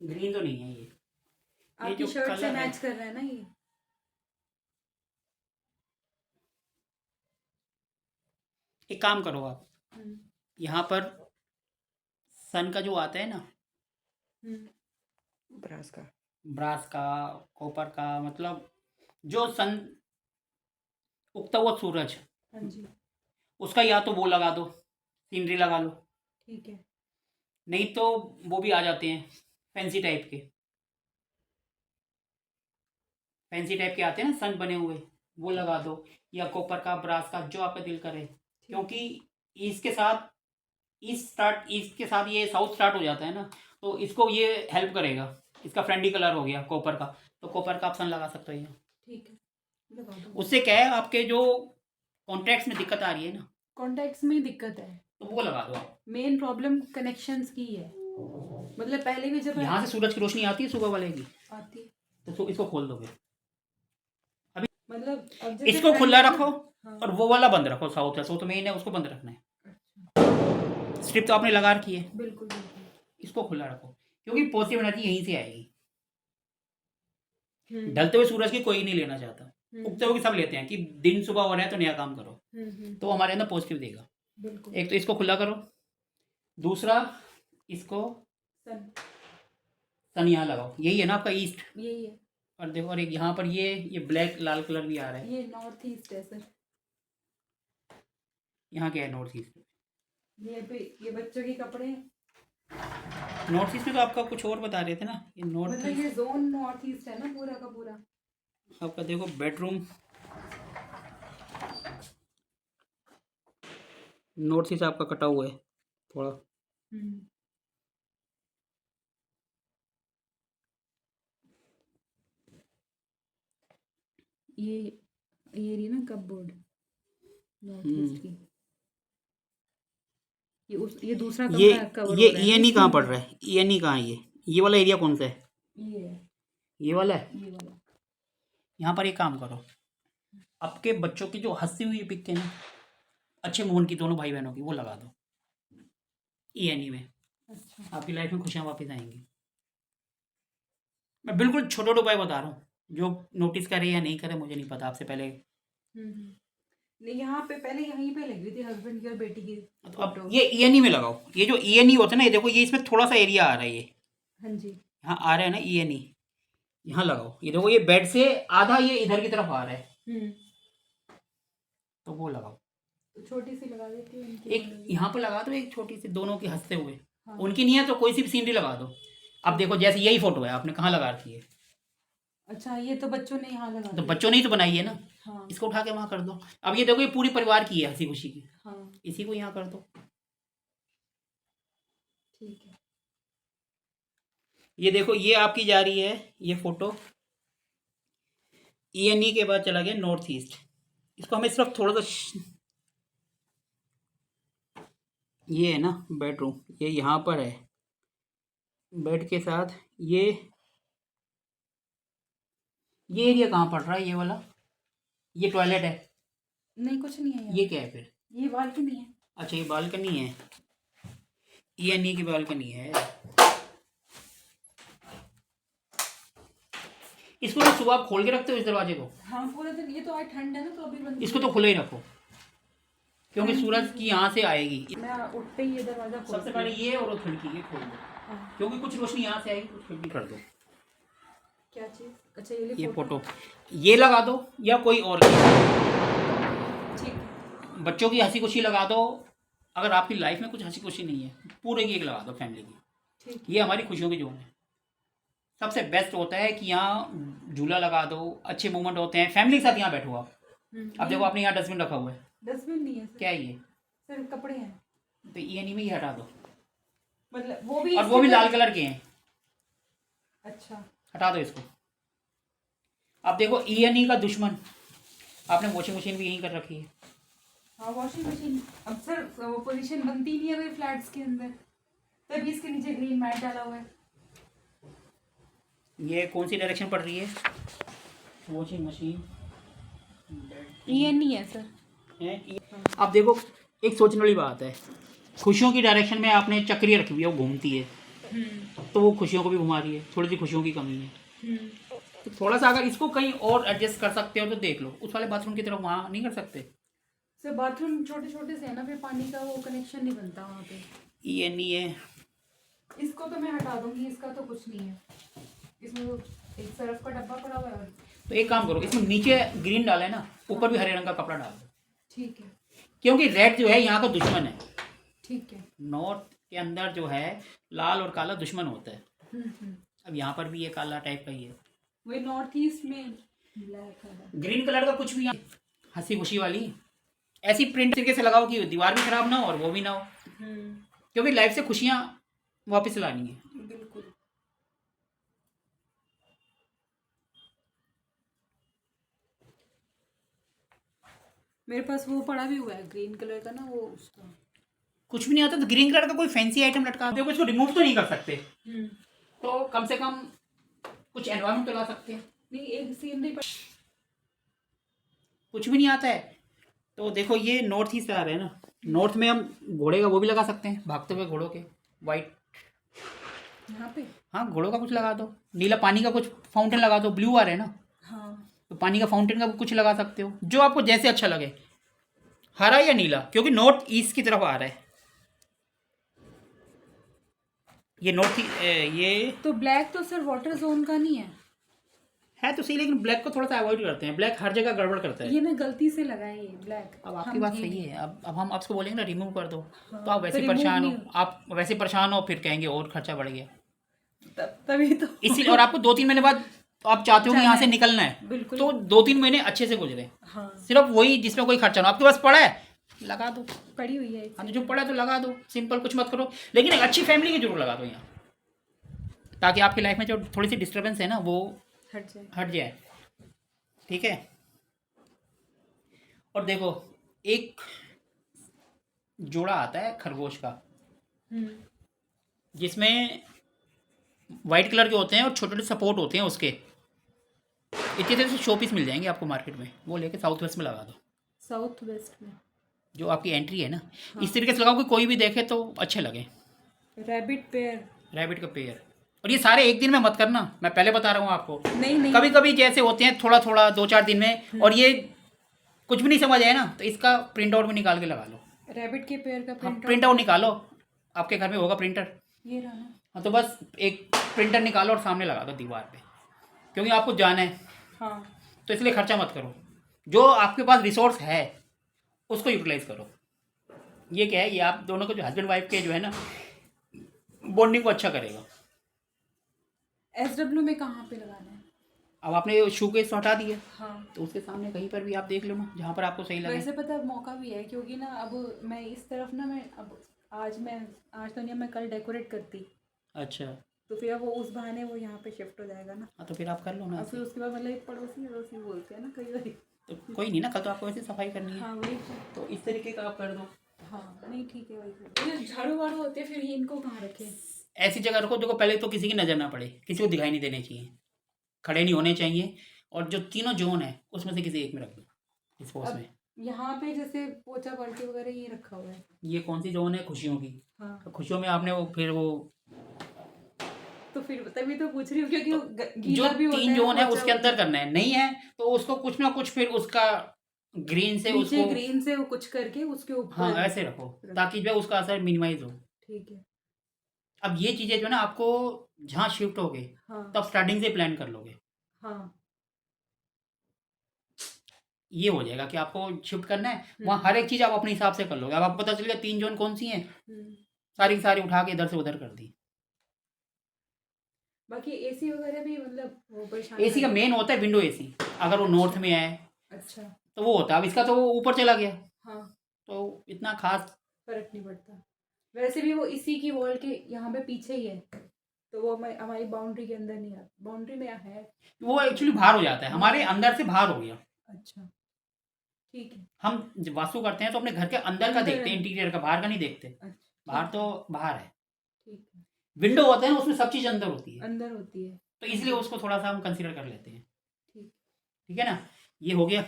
ग्रीन तो नहीं है ये आपकी जो शर्ट से कलर है। मैच कर रहा है ना ये। एक काम करो आप, यहाँ पर सन का जो आता है ना, ब्रास का कॉपर का, मतलब जो सन उगता हुआ सूरज, हाँ जी उसका या तो वो लगा दो, सीनरी लगा लो, ठीक है। नहीं तो वो भी आ जाते हैं फैंसी टाइप के, फैंसी टाइप के आते हैं ना सन बने हुए, वो लगा दो, या कॉपर का ब्रास का, जो आपका दिल करे। क्योंकि इसके साथ ईस्ट के साथ ये साउथ स्टार्ट हो जाता है ना, तो इसको ये हेल्प करेगा। इसका फ्रेंडी कलर हो गया कॉपर का, तो कॉपर का आप सन लगा सकते हो यहाँ। ठीक है लगा दो। उससे क्या है, आपके जो कॉन्टैक्ट्स में दिक्कत आ रही है ना, कॉन्टैक्ट्स में दिक्कत है, तो वो लगा दो आप। मेन प्रॉब्लम कनेक्शंस की है। मतलब पहले भी जब यहाँ से सूरज की रोशनी आती है सुबह वाले की, आती तो इसको खोल दोगे। मतलब अब जैसे इसको खुला रखो हाँ। और वो वाला बंद रखो, साउथ मेन है उसको बंद रखना है। अच्छा स्ट्रिप तो आपने लगा रखी है, बिल्कुल बिल्कुल। इसको खुला रखो, क्योंकि पॉजिटिव एनर्जी यहीं से आएगी। ढलते हुए सूरज की कोई नहीं लेना चाहता, उगते हुए सब लेते हैं कि दिन सुबह हो रहा है तो नया काम करो, तो हमारे अंदर पॉजिटिव देगा। बिल्कुल। एक तो इसको खुला करो, दूसरा इसको सन यहाँ लगाओ, यही है ना आपका ईस्ट, यही है। और देखो, और एक यहाँ पर ये ब्लैक लाल कलर भी आ रहा है, ये नॉर्थ ईस्ट है सर। यहाँ क्या है? North east. ये बच्चों के कपड़े हैं। नॉर्थ ईस्ट में तो आपका कुछ और बता रहे थे ना, ये नॉर्थ मतलब ये जोन नॉर्थ ईस्ट है ना पूरा का पूरा। आपका देखो बेडरूम नॉर्थ ईस्ट आपका कटा हुआ है थोड़ा। ये रही ना कपबोर्ड नॉर्थ ईस्ट की। ये दूसरा ये कमरा कवर ये हो रहा है। ये नहीं कहाँ पड़ रहा है? ये नहीं कहाँ है? ये वाला एरिया कौन सा है? ये है, ये वाला है। ये वाला। यहाँ पर एक काम करो, आपके बच्चों की जो हंसी हुई पिक है ना, अच्छे मूड की, दोनों भाई बहनों की, वो लगा दो ENE में। अच्छा आपकी लाइफ में खुशियाँ वापस आएंगी। मैं बिल्कुल छोटे उपाय बता रहा हूँ, जो नोटिस करे या नहीं करे मुझे नहीं पता, आपसे पहले। नहीं यहाँ पे पहले यहीं पे लग रही थी हस्बैंड की और बेटी की तो अब ये ENE में लगाओ। ये जो ENE होता है ना, ये देखो, ये इसमें थोड़ा सा एरिया आ रहा है ये, हाँ जी यहाँ आ रहा है ना ENE, यहाँ लगाओ। ये देखो, ये बेड से आधा ये इधर की तरफ आ रहा है, तो वो लगाओ। तो छोटी सी लगा देती हूँ इनकी एक बनी हुई। यहाँ पर लगा दो, एक छोटी सी, दोनों की हंसते हुए। हाँ। उनकी नहीं है तो कोई सी भी सीनरी लगा दो। अब देखो, जैसे यही फोटो है, आपने कहाँ लगा रखी है? अच्छा, ये तो बच्चों ने यहाँ लगा तो दिया। बच्चों ने ही तो बनाई है ना। हाँ इसको उठा के वहाँ कर दो। अब ये देखो, ये पूरी परिवार की है हंसी खुशी की, हाँ इसी को यहाँ कर दो। ठीक है। ये देखो, ये आपकी जा रही है ये फोटो, ENE के बाद चला गया नॉर्थ ईस्ट। इसको हमें सिर्फ थोड़ा सा, ये है ना बेडरूम, ये यहाँ पर है बेड के साथ। ये एरिया कहाँ पड़ रहा है, ये वाला? ये टॉयलेट है? नहीं, कुछ नहीं है ये क्या है फिर? ये बालकनी है। अच्छा, ये बालकनी है, ENE की बालकनी है। इसको तो सुबह आप खोल के रखते हो इस दरवाजे को? हाँ, पूरे दिन। ये तो आज ठंड है ना, तो अभी बंद। इसको तो खुला ही रखो, क्योंकि सूरज की यहाँ से आएगी। मैं उठते ही ये दरवाजा खोलती सबसे पहले ये और वो खिड़की ये खोल दो, हाँ। क्योंकि कुछ रोशनी यहाँ से आएगी, कुछ खिड़की कर दो। क्या चीज? अच्छा, ये फोटो ये लगा दो, या कोई और ठीक। बच्चों की हंसी खुशी लगा दो। अगर आपकी लाइफ में कुछ हंसी खुशी नहीं है, पूरे की एक लगा दो फैमिली की। ठीक। ये हमारी खुशियों की जोन है। सबसे बेस्ट होता है कि यहाँ झूला लगा दो, अच्छे मोमेंट होते हैं फैमिली के साथ। यहाँ बैठो आप। अब देखो, आपने यहाँ डस्टबिन रखा हुआ है। डस्टबिन नहीं है सर। क्या है ये? सर, कपड़े हैं। तो ENE में ही हटा दो। मतलब वो भी, और वो भी लाल कलर के हैं। अच्छा, हटा दो इसको। अब देखो, ENE का दुश्मन, आपने वॉशिंग मशीन भी यहीं कर रखी है। हाँ, वॉशिंग मशीन। अब सर वो पोजीशन बनती नहीं है कोई फ्लैट्स के अंदर, तभी इसके नीचे ग्रीन मैट डाला हुआ है। ये कौन सी डायरेक्शन पड़ रही है? वॉशिंग मशीन ENE है सर। है। अब देखो, एक सोचने वाली बात है, खुशियों की डायरेक्शन में आपने चक्रिया रखी हुई है, वो घूमती है, तो वो खुशियों को भी घुमा रही है। थोड़ी सी खुशियों की कमी है, तो थोड़ा सा अगर इसको कहीं और एडजस्ट कर सकते हो तो देख लो। उस वाले बाथरूम की तरफ वहाँ नहीं कर सकते? सर, बाथरूम छोटे छोटे से है ना, फिर पानी का वो कनेक्शन नहीं बनता वहाँ पे। ENE है। इसको तो मैं हटा दूंगी, इसका तो कुछ नहीं है। इसमें वो एक सर्फ का डब्बा पड़ा हुआ है। तो एक काम करो, इसमें नीचे ग्रीन डाला है ना, ऊपर भी हरे रंग का कपड़ा डाल दो, ठीक है। क्योंकि रेड जो है यहाँ का दुश्मन है। ठीक है। नॉर्थ के अंदर जो है लाल और काला दुश्मन होता है। अब यहाँ पर भी ये काला टाइप का ही है। वही नॉर्थ ईस्ट में ब्लैक है। ग्रीन कलर का कुछ भी यहाँ हंसी खुशी वाली ऐसी प्रिंट तरीके से लगाओ कि दीवार भी खराब ना हो और वो भी ना हो, क्योंकि लाइफ से खुशियाँ वापस लानी है। बिल्कुल। मेरे पास वो पड़ा भी हुआ है ग्रीन कलर का ना, वो उसका कुछ भी नहीं आता तो ग्रीन कलर का कोई फैंसी आइटम लटका दो। इसको रिमूव तो नहीं कर सकते, तो कम से कम कुछ एनवायरनमेंट तो ला सकते हैं। नहीं, एक सीनरी पर कुछ भी नहीं आता है तो देखो, ये नॉर्थ ईस्ट आ रहे हैं ना, नॉर्थ में हम घोड़े का वो भी लगा सकते हैं, भागते हुए घोड़ों के वाइट। यहाँ पे हाँ, घोड़ों का कुछ लगा दो, नीला पानी का कुछ फाउंटेन लगा दो। ब्लू आ रहे हैं ना, हाँ, तो पानी का फाउंटेन का कुछ लगा सकते हो, जो आपको जैसे अच्छा लगे, हरा या नीला, क्योंकि नॉर्थ ईस्ट की तरफ आ रहा है ये नॉर्थ। ये तो ब्लैक तो सर वाटर जोन का नहीं है तो सही, लेकिन ब्लैक को थोड़ा सा अवॉइड करते हैं। ब्लैक हर जगह गड़बड़ करता है। ये ना गलती से लगाए ये ब्लैक। अब आपकी बात सही है। अब हम आपको बोलेंगे ना रिमूव कर दो, हाँ, तो आप वैसे तो परेशान हो, remove आप वैसे परेशान हो, फिर कहेंगे और खर्चा बढ़ गया। तभी तो इसीलिए, और आपको 2-3 महीने बाद आप चाहते हो कि यहाँ से निकलना है, बिल्कुल। तो 2-3 महीने अच्छे से गुजरे। हाँ, सिर्फ वही जिसमें कोई खर्चा ना हो। आपके पास पड़ा है, लगा दो। पड़ी हुई है। हाँ, तो जो पड़ा है तो लगा दो, सिंपल, कुछ मत करो, लेकिन एक अच्छी फैमिली की जरूर लगा दो यहाँ, ताकि आपकी लाइफ में जो थोड़ी सी डिस्टर्बेंस है ना वो हट जाए। ठीक है। और देखो, एक जोड़ा आता है खरगोश का, जिसमें वाइट कलर के होते हैं और छोटे छोटे सपोर्ट होते हैं उसके। इतने तरह से शो पीस मिल जाएंगे आपको मार्केट में, वो लेके साउथ वेस्ट में लगा दो। साउथ वेस्ट में जो आपकी एंट्री है ना, इस तरीके से लगाओ कि कोई भी देखे तो अच्छे लगे। रैबिट का पेयर। और ये सारे एक दिन में मत करना, मैं पहले बता रहा हूँ आपको। नहीं, कभी कभी जैसे होते हैं थोड़ा थोड़ा 2-4 दिन में, और ये कुछ भी नहीं समझ आए ना, तो इसका प्रिंट आउट भी निकाल के लगा लो। रैबिट के पेयर का प्रिंट आउट निकालो, आपके घर में होगा प्रिंटर। ये रहा ना। हाँ, तो बस एक प्रिंटर निकालो और सामने लगा दो दीवार पे, क्योंकि आपको जाना है, हाँ तो इसलिए खर्चा मत करो। जो आपके पास रिसोर्स है उसको यूटिलाइज करो। ये क्या है, ये आप दोनों को जो हस्बैंड वाइफ के जो है ना बॉन्डिंग को अच्छा करेगा। SW में कहाँ पे लगाना है? अब आपने शू केस हटा दिया, हाँ तो उसके सामने कहीं पर भी आप देख लो ना, जहाँ पर आपको सही लगे। वैसे पता है मौका भी है, क्योंकि ना अब मैं इस तरफ ना, मैं अब आज तो नहीं, मैं कल डेकोरेट करती, अच्छा, तो फिर अब वो उस बहाने वो यहाँ पे शिफ्ट हो जाएगा ना। हाँ तो फिर आप कर लो ना और ऐसे। फिर उसके बाद मतलब एक पड़ोसी अड़ोसी बोलते हैं ना कई बार। तो कोई नहीं ना, कल तो आपको वैसे सफाई करनी है, हाँ वही तो इस तरीके का आप कर दो। हाँ नहीं ठीक है वही कर। ये झाड़ू वाड़ू होते हैं, फिर ये इनको कहाँ रखें? ऐसी जगह रखो देखो, पहले तो किसी की नज़र ना पड़े, किसी को दिखाई नहीं देने चाहिए, खड़े नहीं होने चाहिए, और जो तीनों जोन है उसमें से किसी एक में रख दो, डिस्पोज अब में। यहाँ पे जैसे पोछा पलटी वगैरह ये रखा हुआ है। ये कौन सी जोन है? खुशियों की। हाँ तो खुशियों में आपने वो फिर वो तो फिर तभी तो पूछ रही हूँ, क्योंकि तो वो जो गीला भी होता तीन है जोन है पोछा उसके अंदर करना है, नहीं है तो उसको कुछ ना कुछ फिर उसका ग्रीन से नीचे उसको, ग्रीन से वो कुछ करके उसके हाँ ऊपर ऐसे रखो, ताकि जो है उसका असर मिनिमाइज हो। ठीक है। अब ये चीज़ें जो है ना आपको जहाँ शिफ्ट होगे हाँ तब स्टार्टिंग से प्लान कर लोगे, हाँ ये हो जाएगा कि आपको शिफ्ट करना है वहाँ हम्म हर एक चीज़ आप अपने हिसाब से कर लोगे। अब आपको पता चल गया तीन जोन कौन सी हैं, हम्म। सारी की सारी उठा के इधर से उधर कर दी। बाकी AC वगैरह भी मतलब वो परेशान एसी का करेगा? मेन होता है विंडो एसी, अगर वो नॉर्थ में है अच्छा तो वो होता है। अब इसका तो वो ऊपर चला गया, हाँ तो इतना खास फर्क नहीं पड़ता। वैसे भी वो इसी की वॉल के यहाँ पे पीछे ही है, तो वो हमारी बाउंड्री के अंदर नहीं आता, बाउंड्री में है। वो एक्चुअली बाहर हो जाता है, हमारे अंदर से बाहर हो गया। अच्छा ठीक है। हम जब वास्तु करते हैं तो अपने घर के अंदर का देखते हैं, इंटीरियर का, बाहर का नहीं देखते। अच्छा बाहर तो बाहर है, ठीक है। विंडो होता है ना उसमें सब चीज़ अंदर होती है, अंदर होती है तो इसलिए उसको थोड़ा सा हम कंसीडर कर लेते हैं। ठीक। ठीक है ना, ये हो गया।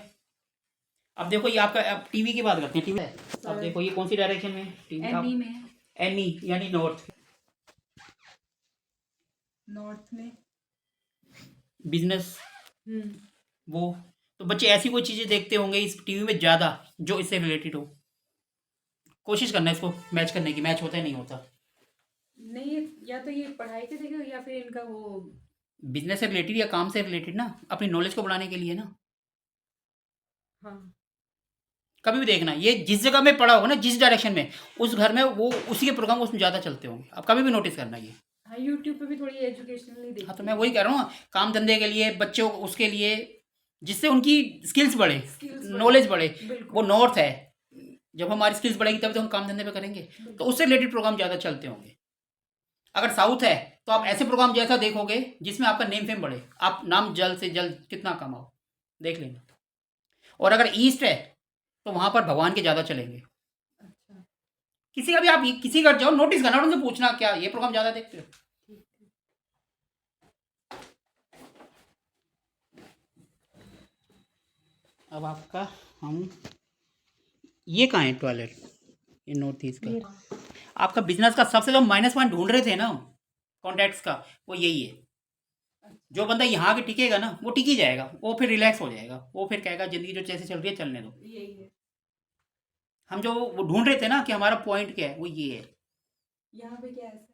अब देखो ये आपका, अब टीवी की बात करते हैं। टीवी है, अब देखो ये कौन सी डायरेक्शन में है टीवी का? एनी में है। एनी यानी नॉर्थ। नॉर्थ में बिजनेस हम्म वो, तो बच्चे ऐसी कोई चीज़ें देखते होंगे इस टीवी में ज़्यादा जो इससे रिलेटेड हो। कोशिश करना है इसको मैच करने की, मैच होता है नहीं होता। नहीं या तो ये पढ़ाई के देखे या फिर इनका वो बिजनेस से रिलेटेड या काम से रिलेटेड ना, अपनी नॉलेज को बढ़ाने के लिए ना। हाँ कभी भी देखना, ये जिस जगह में पड़ा होगा ना, जिस डायरेक्शन में, उस घर में वो उसी के प्रोग्राम उसमें ज़्यादा चलते होंगे। आप कभी भी नोटिस करना ये। हाँ यूट्यूब पे भी थोड़ी एजुकेशनली हाँ देखती तो मैं वही कह रहा हूँ, काम धंधे के लिए, बच्चों उसके लिए, जिससे उनकी स्किल्स बढ़े, Skills नॉलेज बढ़े। बिल्कुल। वो नॉर्थ है, जब हमारी स्किल्स बढ़ेगी तभी तो हम काम धंधे पे करेंगे, तो उससे रिलेटेड प्रोग्राम ज़्यादा चलते होंगे। अगर साउथ है तो आप ऐसे प्रोग्राम जैसा देखोगे जिसमें आपका नेम फेम बढ़े, आप नाम जल्द से जल्द कितना कमाओ, देख लेना। और अगर ईस्ट है तो वहाँ पर भगवान के ज़्यादा चलेंगे। अच्छा किसी का भी आप किसी का जाओ नोटिस करना और उनसे पूछना क्या ये प्रोग्राम ज़्यादा देखते हो। ठीक है। अब आपका हम ये कहाँ है टॉयलेट, ये नॉर्थ ईस्ट ये का। आपका बिजनेस का सबसे जो माइनस पॉइंट ढूंढ रहे थे ना कॉन्टैक्ट्स का, वो यही है। जो बंदा यहाँ के टिकेगा ना वो टिक ही जाएगा, वो फिर रिलैक्स हो जाएगा, वो फिर कहेगा जिंदगी जो जैसे चल रही है चलने दो। यही है। हम जो वो ढूंढ रहे थे ना कि हमारा पॉइंट क्या है, वो ये है। यहाँ पे क्या है सर?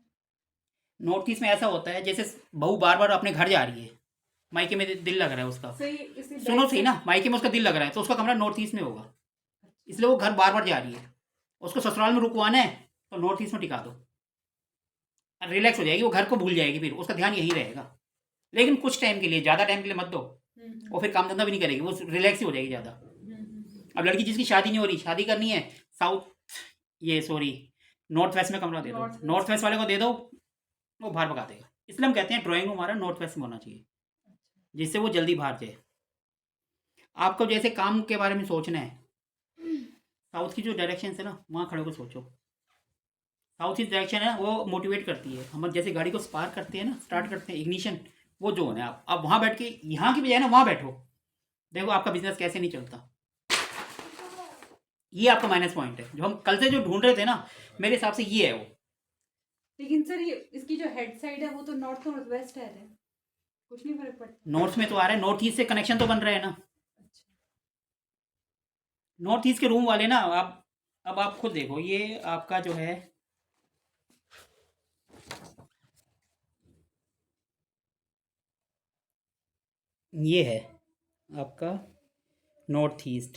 नॉर्थ ईस्ट में ऐसा होता है जैसे बहू बार बार अपने घर जा रही है, मायके में दिल लग रहा है उसका, सही इसी सुनो सही ना, मायके में उसका दिल लग रहा है तो उसका कमरा नॉर्थ ईस्ट में होगा, इसलिए वो घर बार बार जा रही है। उसको ससुराल में रुकवाना है तो नॉर्थ ईस्ट में टिका दो, रिलैक्स हो जाएगी, वो घर को भूल जाएगी, फिर उसका ध्यान यहीं रहेगा। लेकिन कुछ टाइम के लिए, ज़्यादा टाइम के लिए मत दो, वो फिर काम धंधा भी नहीं करेगी, वो रिलैक्स ही हो जाएगी ज़्यादा। अब लड़की जिसकी शादी नहीं हो रही, शादी करनी है, साउथ ये सॉरी नॉर्थ वेस्ट में कमरा दे दो, नॉर्थ वेस्ट वाले को दे दो, वो बाहर भगा देगा। इसलिए हम कहते हैं ड्राइंग रूम हमारा नॉर्थ वेस्ट में होना चाहिए, जिससे वो जल्दी बाहर जाए। आपको जैसे काम के बारे में सोचना है, साउथ की जो डायरेक्शन है ना वहाँ खड़े होकर सोचो। साउथ ईस्ट डायरेक्शन है वो मोटिवेट करती है, हम जैसे गाड़ी को स्पार्क करते हैं ना, स्टार्ट करते हैं, इग्निशन, वो जो है आप वहाँ बैठ के, यहाँ की बजाय ना वहाँ बैठो, देखो आपका बिजनेस कैसे नहीं चलता। ये आपका माइनस पॉइंट है जो हम कल से जो ढूंढ रहे थे ना, मेरे हिसाब से ये है वो। लेकिन सर ये इसकी जो हेड साइड है वो तो नॉर्थ नॉर्थ वेस्ट है, कुछ नहीं फर्क पड़ता। नॉर्थ में तो आ रहा है, नॉर्थ ईस्ट से कनेक्शन तो बन रहा है ना। अच्छा नॉर्थ ईस्ट के रूम वाले ना, आप अब आप खुद देखो, ये आपका जो है ये है आपका नॉर्थ ईस्ट,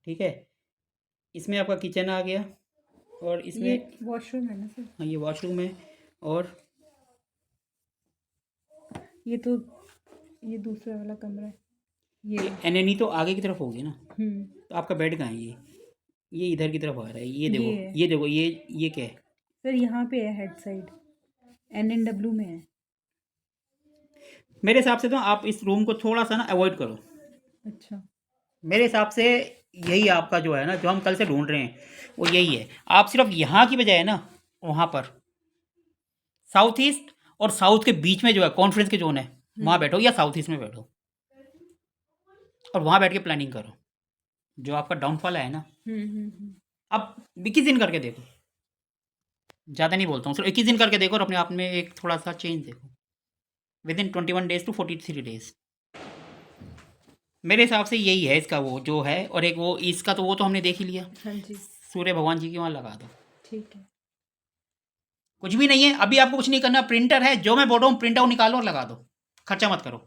ठीक है। इसमें आपका किचन आ गया और इसमें ये वॉशरूम है ना सर? हाँ ये वॉशरूम है। और ये तो ये दूसरा वाला कमरा है ये। एनएनी तो आगे की तरफ होगी ना, हम्म। तो आपका बेड कहाँ है? ये इधर की तरफ आ रहा है, ये देखो, है। ये देखो, ये क्या है? सर यहाँ पे है हेड साइड, NNW में है। मेरे हिसाब से तो आप इस रूम को थोड़ा सा ना अवॉइड करो। अच्छा। मेरे हिसाब से यही आपका जो है ना, जो हम कल से ढूंढ रहे हैं वो यही है। आप सिर्फ यहाँ की बजाय ना वहाँ पर साउथ ईस्ट और साउथ के बीच में जो है कॉन्फ्रेंस के जोन है, वहाँ बैठो या साउथ ईस्ट में बैठो और वहाँ बैठ के प्लानिंग करो। जो आपका डाउनफॉल है ना, अब 21 दिन करके देखो, ज़्यादा नहीं बोलता हूँ, सिर्फ 21 दिन करके देखो और अपने आप में एक थोड़ा सा चेंज देखो within 21 days to 43 days. मेरे हिसाब से यही है इसका वो जो है। और एक वो इसका तो वो तो हमने देख ही लिया। हाँ जी। सूर्य भगवान जी की वहाँ लगा दो, ठीक है। कुछ भी नहीं है अभी, आपको कुछ नहीं करना। प्रिंटर है, जो मैं बोल रहा हूँ प्रिंट आउट निकालो और लगा दो, खर्चा मत करो,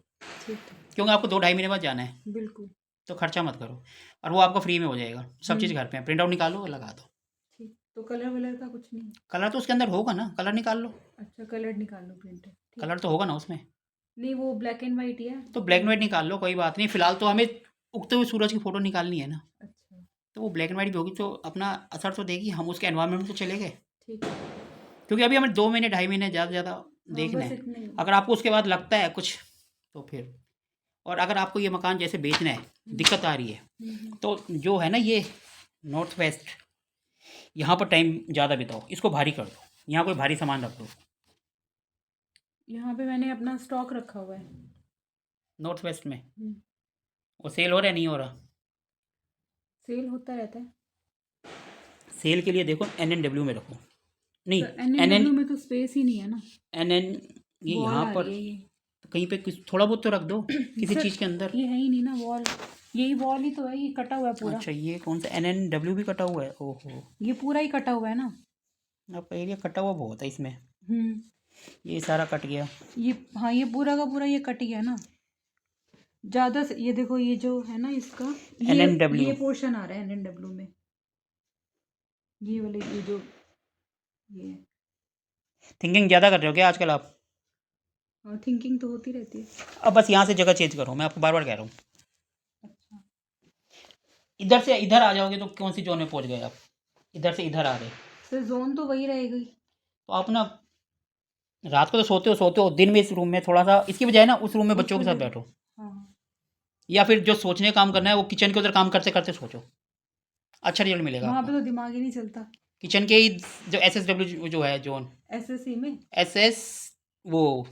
ठीक है। क्योंकि आपको 2-2.5 महीने बाद जाना है, बिल्कुल। तो खर्चा मत करो और वो आपको फ्री में हो जाएगा। सब चीज़ घर पे है, प्रिंट आउट निकालो और लगा दो। ठीक, तो कलर वलर का कुछ नहीं? कलर तो उसके अंदर होगा ना, कलर निकाल लो। अच्छा, कलर निकाल लो प्रिंटर। कलर तो होगा ना उसमें, नहीं वो ब्लैक एंड वाइट ही है। तो ब्लैक एंड वाइट निकाल लो, कोई बात नहीं। फिलहाल तो हमें उगते हुए सूरज की फ़ोटो निकालनी है ना, अच्छा। तो वो ब्लैक एंड वाइट भी होगी तो अपना असर तो देगी, हम उसके एनवायरनमेंट में तो चले गए। ठीक है। क्योंकि अभी हमें 2 महीने 2.5 महीने ज़्यादा से ज़्यादा देखना बस है। इतने ही। अगर आपको उसके बाद लगता है कुछ तो फिर, और अगर आपको ये मकान जैसे बेचना है, दिक्कत आ रही है, तो जो है ना ये नॉर्थ वेस्ट, यहाँ पर टाइम ज़्यादा बिताओ, इसको भारी कर दो, यहाँ कोई भारी सामान रख दो। यहाँ पे मैंने अपना स्टॉक रखा हुआ है नॉर्थ वेस्ट में वो सेल हो रहा है नहीं हो रहा? सेल होता रहता है। सेल के लिए देखो NNW में रखो, नहीं तो NNW में तो स्पेस ही नहीं है ना। NN ये वॉल यहाँ आ पर रही है ये। तो कहीं पे कुछ थोड़ा बहुत तो रख दो किसी सर, चीज़ के अंदर। ये है ही नहीं ना वॉल, यही वॉल ही तो है, ये कटा हुआ है पूरा। अच्छा ये कौन सा NNW भी कटा हुआ है? ओहो, ये पूरा ही कटा हुआ है ना। आपका एरिया कटा हुआ बहुत है इसमें, हम्म। ये सारा कट गया। ये हाँ, ये पूरा का पूरा ये कट गया ना ज्यादा से। ये देखो ये जो है ना इसका, NNW ये पोर्शन आ रहा है NNW में, ये वाले ये जो ये है। थिंकिंग ज़्यादा कर रहे हो क्या आजकल आप? और थिंकिंग तो होती रहती है। अब बस यहाँ से जगह चेंज करो, मैं आपको बार बार कह रहा हूँ। अच्छा। इधर से इधर आ जाओगे तो कौन सी जोन में पहुँच गए आप? इधर से इधर आ गए सर जोन तो वही रहेगी। तो आप ना रात को तो सोते हो, दिन में इस रूम में थोड़ा सा, इसकी बजाय ना उस रूम में बच्चों के साथ बैठो, हाँ। या फिर जो सोचने का काम करना है वो किचन के उधर काम करते करते सोचो, अच्छा रिजल्ट मिलेगा वहाँ पे आपको। तो दिमाग ही नहीं चलता। किचन के ही जो SSW जो है जोन, SSE में। SS वो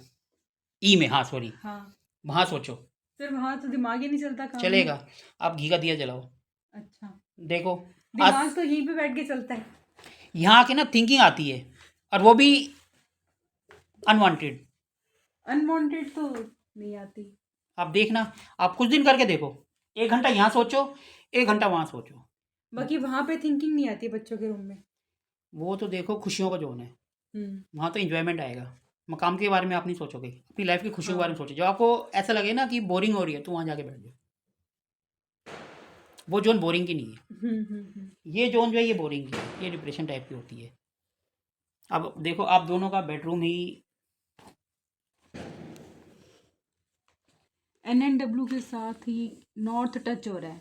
ई में, हाँ सॉरी, हाँ वहाँ सोचो, सर, वहाँ तो दिमाग ही नहीं चलता काम में। चलेगा। आप घी का दिया जलाओ, अच्छा। देखो दिमाग तो यहीं पे बैठ के चलता है। यहाँ की ना थिंकिंग आती है, और वो भी अनवांटेड। अनवांटेड तो नहीं आती। आप देखना, आप कुछ दिन करके देखो, 1 घंटा यहाँ सोचो, 1 घंटा वहाँ सोचो, बाकी वहाँ पे थिंकिंग नहीं आती बच्चों के रूम में। वो तो देखो खुशियों का जोन है, हम्म। वहाँ तो इन्जॉयमेंट आएगा। मकाम के बारे में आप नहीं सोचोगे, अपनी लाइफ की खुशियों के बारे में हाँ। सोचो। जब आपको ऐसा लगे ना कि बोरिंग हो रही है तो वहाँ जाके बैठ जाओ, वो जोन बोरिंग की नहीं है। ये जोन जो है ये बोरिंग की है, ये डिप्रेशन टाइप की होती है। अब देखो आप दोनों का बेडरूम ही NNW के साथ ही नॉर्थ टच हो रहा है।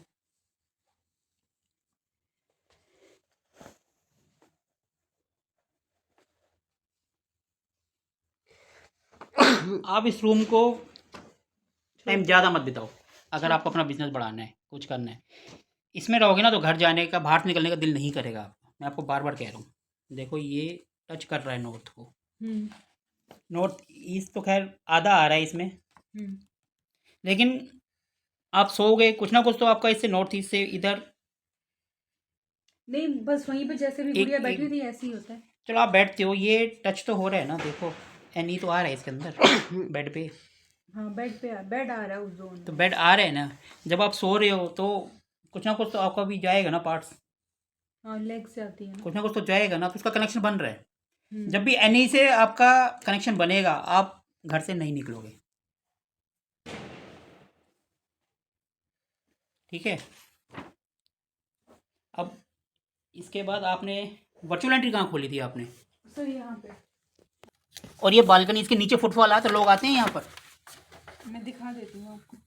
आप इस रूम को टाइम ज़्यादा मत बिताओ। अगर आपको अपना बिजनेस बढ़ाना है, कुछ करना है, इसमें रहोगे ना तो घर जाने का, बाहर निकलने का दिल नहीं करेगा आपको। मैं आपको बार बार कह रहा हूँ, देखो ये टच कर रहा है नॉर्थ को। नॉर्थ ईस्ट तो खैर आधा आ रहा है इसमें, लेकिन आप सोओगे कुछ ना कुछ तो आपका इससे नॉर्थ ईस्ट से इधर। नहीं, बस वहीं पे जैसे भी गुड़िया बैठी थी ऐसे ही होता है। चलो आप बैठते हो, ये टच तो हो रहा है ना, देखो एनी तो आ रहा है इसके अंदर बेड पे। हाँ, बेड आ रहा है उस जोन में। तो बेड आ रहे हैं ना, जब आप सो रहे हो तो कुछ ना कुछ तो आपका भी जाएगा ना पार्ट्स, हाँ लेग से आती है कुछ ना कुछ तो जाएगा ना, तो उसका कनेक्शन बन रहा है। ना। जब भी एनी से आपका कनेक्शन बनेगा आप घर से नहीं निकलोगे। ठीक है। अब इसके बाद आपने वर्चुअल एंट्री कहाँ खोली थी आपने? सर यहाँ पे और ये बालकनी, इसके नीचे फुटफॉल आता, लोग आते हैं यहाँ पर? मैं दिखा देती हूँ आपको।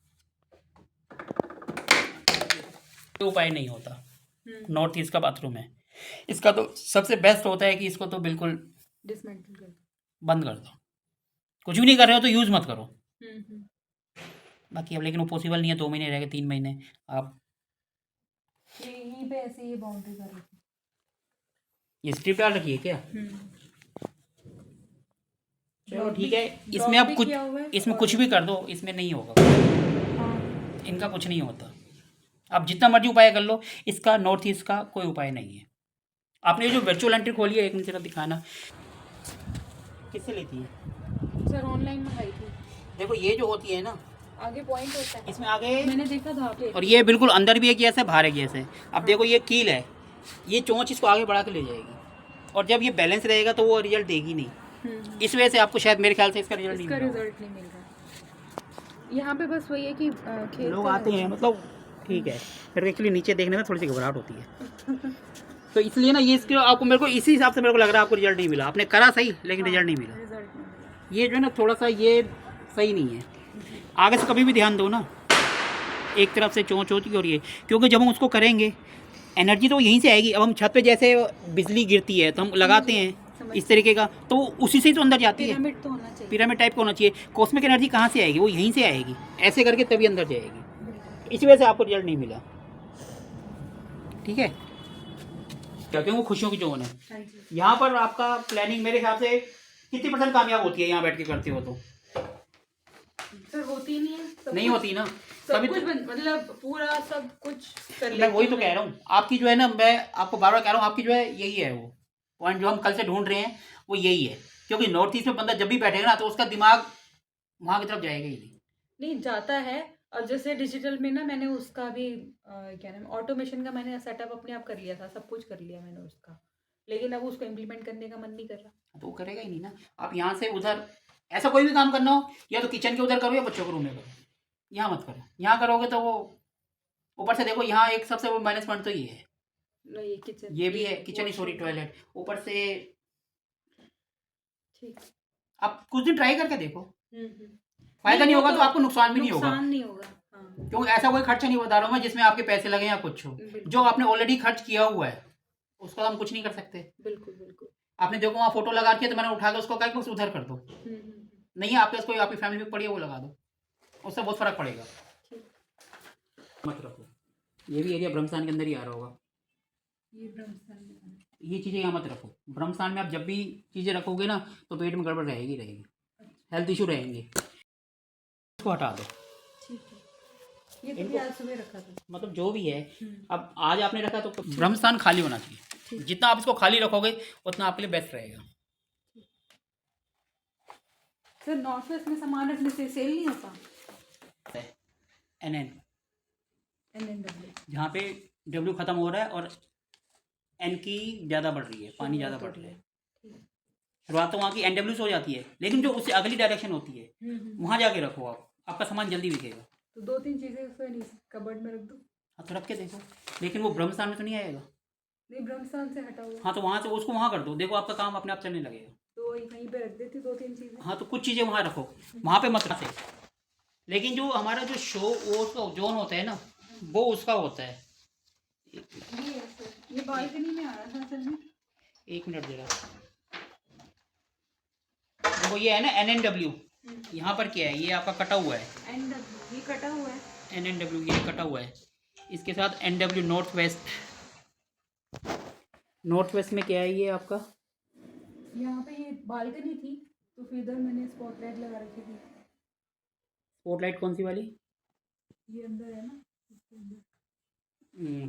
कोई उपाय नहीं होता। नॉर्थ ईस्ट का बाथरूम है, इसका तो सबसे बेस्ट होता है कि इसको तो बिल्कुल डिसमेंटल कर बंद कर दो। कुछ भी नहीं कर रहे हो तो यूज़ मत करो। दो। बाकी अब लेकिन वो पॉसिबल नहीं है, 2 महीने रह गए, 3 महीने आप यहीं पे ऐसे ये बाउंड्री कर रखी। ये स्ट्रिप डाल रखी है क्या? चलो ठीक है, ड्रॉप इसमें आप भी कुछ किया हुआ है इसमें और- कुछ भी कर दो, इसमें नहीं होगा, हाँ, इनका कुछ नहीं होता। आप जितना मर्जी उपाय कर लो, इसका नॉर्थ ईस्ट का कोई उपाय नहीं है। आपने जो वर्चुअल एंट्री खोली है, एक मिनट जरा दिखाना, किससे लेती है? सर ऑनलाइन मंगाई थी। देखो ये जो होती है ना, आगे पॉइंट होता है, इसमें आगे, मैंने देखा था आपके। और ये बिल्कुल अंदर भी है गैस है, बाहर है गैस है। अब देखो ये कील है, ये चोंच इसको आगे बढ़ा के ले जाएगी, और जब ये बैलेंस रहेगा तो वो रिजल्ट देगी नहीं। इस वजह से आपको शायद, मेरे ख्याल से इसका रिजल्ट नहीं इसका मिला। रिजल्ट नहीं मिल रहा। यहाँ पे बस वही है कि खेल लोग आते हैं, मतलब ठीक है, फिर एक्चुअली नीचे देखने में थोड़ी सी घबराहट होती है। तो इसलिए ना ये इसके आपको, मेरे को इसी हिसाब से मेरे को लग रहा है आपको रिजल्ट नहीं मिला। आपने करा सही लेकिन रिजल्ट नहीं मिला। रिजल्ट नहीं मिला। ये जो है ना थोड़ा सा ये सही नहीं है। आगे से कभी भी ध्यान दो ना, एक तरफ से चोंच होती है, और ये क्योंकि जब हम उसको करेंगे एनर्जी तो यहीं से आएगी। अब हम छत पे जैसे बिजली गिरती है तो हम लगाते हैं इस तरीके का, तो उसी से ही तो अंदर जाती है। पिरामिड तो होना चाहिए। पिरामिड टाइप का होना चाहिए। कॉस्मिक एनर्जी कहाँ से आएगी? वो यहीं से आएगी, ऐसे करके तभी अंदर जाएगी। इसी वजह से आपको रिजल्ट नहीं मिला। ठीक है, क्योंकि वो खुशियों की जोन है। हाँ जी। यहाँ पर आपका प्लानिंग मेरे हिसाब से कितनी % कामयाब होती है यहाँ बैठ के करते हो तो? सर होती नहीं है, सब नहीं कुछ- होती ना, सब तभी कुछ तो मतलब पूरा सब कुछ कर मैं लेती वही हूँ तो कह रहा हूँ। आपकी जो है ना, मैं आपको बार बार कह रहा हूँ, आपकी जो है यही है वो पॉइंट जो हम कल से ढूंढ रहे हैं, वो यही है। क्योंकि नॉर्थ ईस्ट में बंदा जब भी बैठेगा ना तो उसका दिमाग वहाँ की तरफ जाएगा ही नहीं। नहीं जाता है। और जैसे डिजिटल में ना मैंने उसका भी क्या नाम, ऑटोमेशन का मैंने सेटअप अपने आप कर लिया था, सब कुछ कर लिया मैंने उसका, लेकिन अब उसको इम्प्लीमेंट करने का मन नहीं कर रहा। तो वो करेगा ही नहीं ना। आप यहाँ से उधर ऐसा कोई भी काम करना हो, या तो किचन के उधर करो या बच्चों के रूम में करो, यहाँ मत करो। यहाँ करोगे तो वो ऊपर से देखो, यहाँ एक सबसे वो माइनस पॉइंट तो ये है, ये किचन, ये भी है किचन ही, सॉरी टॉयलेट ऊपर से। ठीक। आप कुछ दिन ट्राई करके देखो, हम्म। फायदा नहीं वो होगा तो आपको नुकसान भी नहीं होगा। नुकसान नहीं होगा। हाँ। क्योंकि ऐसा कोई खर्चा नहीं बता रहा हूँ मैं जिसमें आपके पैसे लगे या कुछ हो। बिल्कुल। जो आपने ऑलरेडी खर्च किया हुआ है उसका हम कुछ नहीं कर सकते। बिल्कुल बिल्कुल। आपने देखो वहाँ फोटो लगा रखी है, तो मैंने उठा के उसको कहा कि उसे उधर कर दो। हम्म। नहीं है आपके पास कोई, आपकी फैमिली में पड़ी है, वो लगा दो, उससे बहुत फर्क पड़ेगा। मत रखो, ये भी एरिया ब्रह्मस्थान के अंदर ही आ रहा होगा। ये ब्रह्मस्थान में है। ये चीज़ें यहाँ मत रखो। ब्रह्मस्थान में आप जब भी चीज़ें रखोगे ना तो पेट में गड़बड़ रहेगी रहेगी, हेल्थ इशू रहेंगे। इसको हटा दो। ठीक है, ये तो भी आज सुबह रखा था। मतलब जो भी है, अब आज आपने रखा तो ब्रह्मस्थान खाली होना चाहिए। जितना आप इसको खाली रखोगे उतना आपके लिए बेस्ट रहेगा। सर नॉर्थ वेस्ट में सामान रखने से सेल नहीं होता? NN NNW। जहाँ पे W खत्म हो रहा है और N की ज़्यादा बढ़ रही है, पानी ज़्यादा बढ़ रहा है। शुरुआत तो वहाँ की NW से हो जाती है, लेकिन जो उससे अगली डायरेक्शन होती है वहाँ जाके रखो आप, आपका सामान जल्दी बिकेगा। तो 2-3 चीजें उसमें नहीं, कबर्ड में रख दो। हाँ तो रख के देखो, लेकिन वो ब्रह्मस्थान में तो नहीं आएगा। नहीं, ब्रह्मस्थान से हटा हुआ। हाँ तो वहाँ से उसको वहाँ कर दो, देखो आपका काम अपने आप चलने लगेगा। तो वहीं पे रख देती 2-3 चीजें। हाँ तो कुछ चीज़ें वहाँ रखो, वहाँ पे मत रखे। लेकिन जो हमारा जो शो वो उसका जोन होता है ना, वो उसका होता है। ये है सर, ये बालकनी में आ रहा था असल में। 1 मिनट जरा देखो, ये है ना NNW, यहाँ पर क्या है, ये आपका कटा हुआ है। NW ये कटा हुआ है। NNW ये कटा हुआ है, इसके साथ NW नॉर्थ वेस्ट में क्या है ये आपका? यहाँ पे ये बालकनी थी तो फिर इधर मैंने स्पॉटलाइट लगा रखी थी। स्पॉटलाइट कौन सी वाली? ये अंदर है ना, इसके अंदर।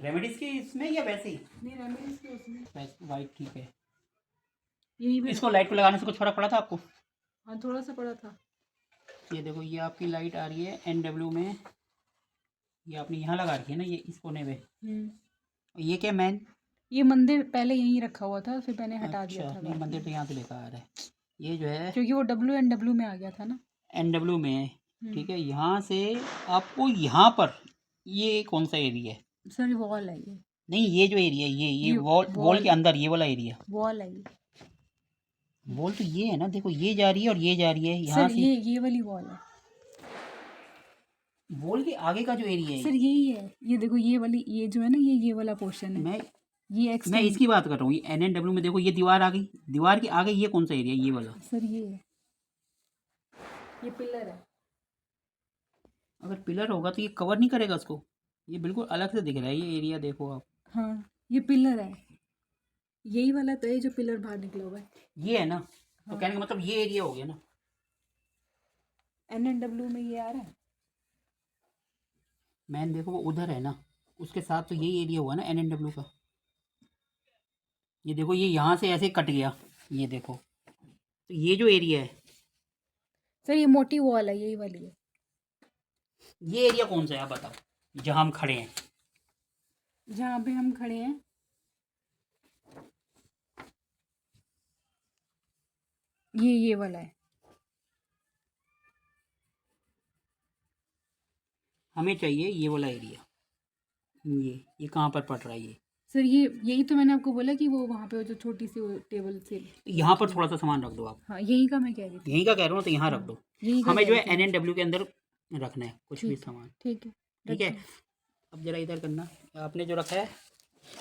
रेमेडीज की इसमें या वैसे ही? नहीं, रेमेडीज के उसमें। वाइट ठीक है। यहीं पे इसको लाइट को लगाने से कुछ फर्क पड़ा था आपको? हाँ, थोड़ा सा पड़ा था। ये देखो, ये आपकी लाइट आ रही है NW में, ये आपने यहाँ लगा रखी है ना, ये इस कोने पे। ये क्या मैन? ये मंदिर पहले यहीं रखा हुआ था, फिर मैंने हटा दिया था। नहीं, मंदिर तो यहाँ से बेकार है। ये जो है क्योंकि वो WNW में आ गया था ना। NW में है, ठीक है। यहाँ से आपको यहाँ पर ये कौन सा एरिया है? सर वॉल है ये। नहीं, ये जो एरिया है ये ये वॉल वॉल वॉल के अंदर ये वाला एरिया। वॉल है ये। वॉल तो ये है ना, देखो ये जा रही है और ये जा रही है यहाँ सर से। ये वाली वॉल है। वॉल के आगे का जो एरिया सर है यही है, ये देखो ये वाली, ये जो है ना, ये वाला पोर्शन है। मैं ये मैं एक्सटेंड। इसकी बात कर रहा हूँ। ये NNW में देखो ये दीवार आ गई, दीवार के आगे ये कौन सा एरिया, ये वाला। सर ये है, ये पिलर है। अगर पिलर होगा तो ये कवर नहीं करेगा उसको, ये बिल्कुल अलग से दिख रहा है ये एरिया, देखो आप। हाँ ये पिलर है, यही वाला तो है जो पिलर बाहर निकला हुआ है। ये है ना, तो हाँ। कहने का मतलब ये एरिया हो गया ना। NNW में ये आ रहा है। मैन देखो वो उधर है ना, उसके साथ तो यही एरिया हुआ ना NNW का। ये देखो ये यहाँ से ऐसे कट गया, ये देखो, तो ये जो एरिया है, सर ये मोटी वॉल है, यही वाली है। ये एरिया कौन सा है आप बताओ, जहाँ हम खड़े हैं। जहाँ पे हम खड़े हैं ये वाला है। हमें चाहिए ये वाला एरिया, ये कहाँ पर पड़ रहा है ये। सर ये यही तो मैंने आपको बोला कि वो वहाँ पे वो जो छोटी सी वो टेबल से। यहाँ पर थोड़ा सा सामान रख दो आप। हाँ यही का मैं कह रही थी। यहीं का कह रहा हूँ तो यहाँ रख दो। यही का हमें कह जो रही है थी। NNW के अंदर रखना है कुछ भी सामान। ठीक है ठीक है, रखते हैं। अब जरा इधर करना। आपने जो रखा है,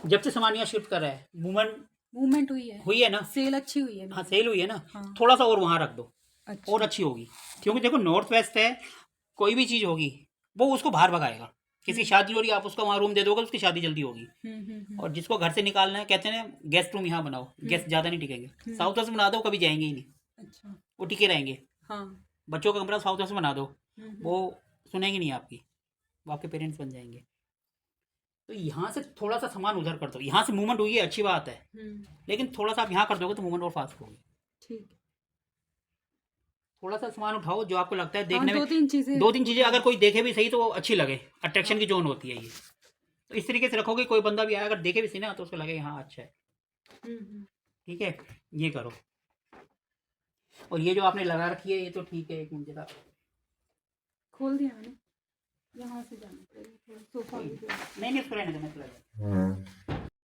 जब से सामान यहाँ शिफ्ट कर रहा है मूवमेंट हुई है ना, सेल अच्छी हुई है। हाँ सेल हुई है ना। हाँ। थोड़ा सा और वहाँ रख दो, अच्छा। और अच्छी होगी। क्योंकि देखो नॉर्थ वेस्ट है, कोई भी चीज़ होगी वो उसको बाहर भगाएगा। किसी शादी हो रही है, आप उसका वहाँ रूम दे दोगे, उसकी शादी जल्दी होगी। और जिसको घर से निकालना है, कहते हैं गेस्ट रूम यहाँ बनाओ, गेस्ट ज़्यादा नहीं टिकेंगे। साउथ वेस्ट बना दो, कभी जाएंगे ही नहीं, अच्छा। वो टिके रहेंगे। हाँ। बच्चों का कमरा साउथ वेस्ट बना दो, वो सुनेंगे नहीं आपकी, वो आपके पेरेंट्स बन जाएंगे। तो यहाँ से थोड़ा सा सामान उधर कर दो। यहाँ से मूवमेंट हुई है, अच्छी बात है, लेकिन थोड़ा सा आप यहाँ कर दोगे तो मूवमेंट और फास्ट होगी। ठीक है। थोड़ा सा सामान उठाओ जो आपको लगता है हाँ, देखने में, दो तीन चीज़ें अगर कोई देखे भी सही तो वो अच्छी लगे, अट्रैक्शन की जोन होती है ये। तो इस तरीके से रखोगे, कोई बंदा भी आया अगर देखे भी सही ना तो उसको लगे हाँ अच्छा है। ठीक है, ये करो। और ये जो आपने लगा रखी है ये तो ठीक है, एक मिनट जरा खोल दिया मैंने, यहाँ से जाना पड़ेगा, सोफा नहीं उसको रहने देना।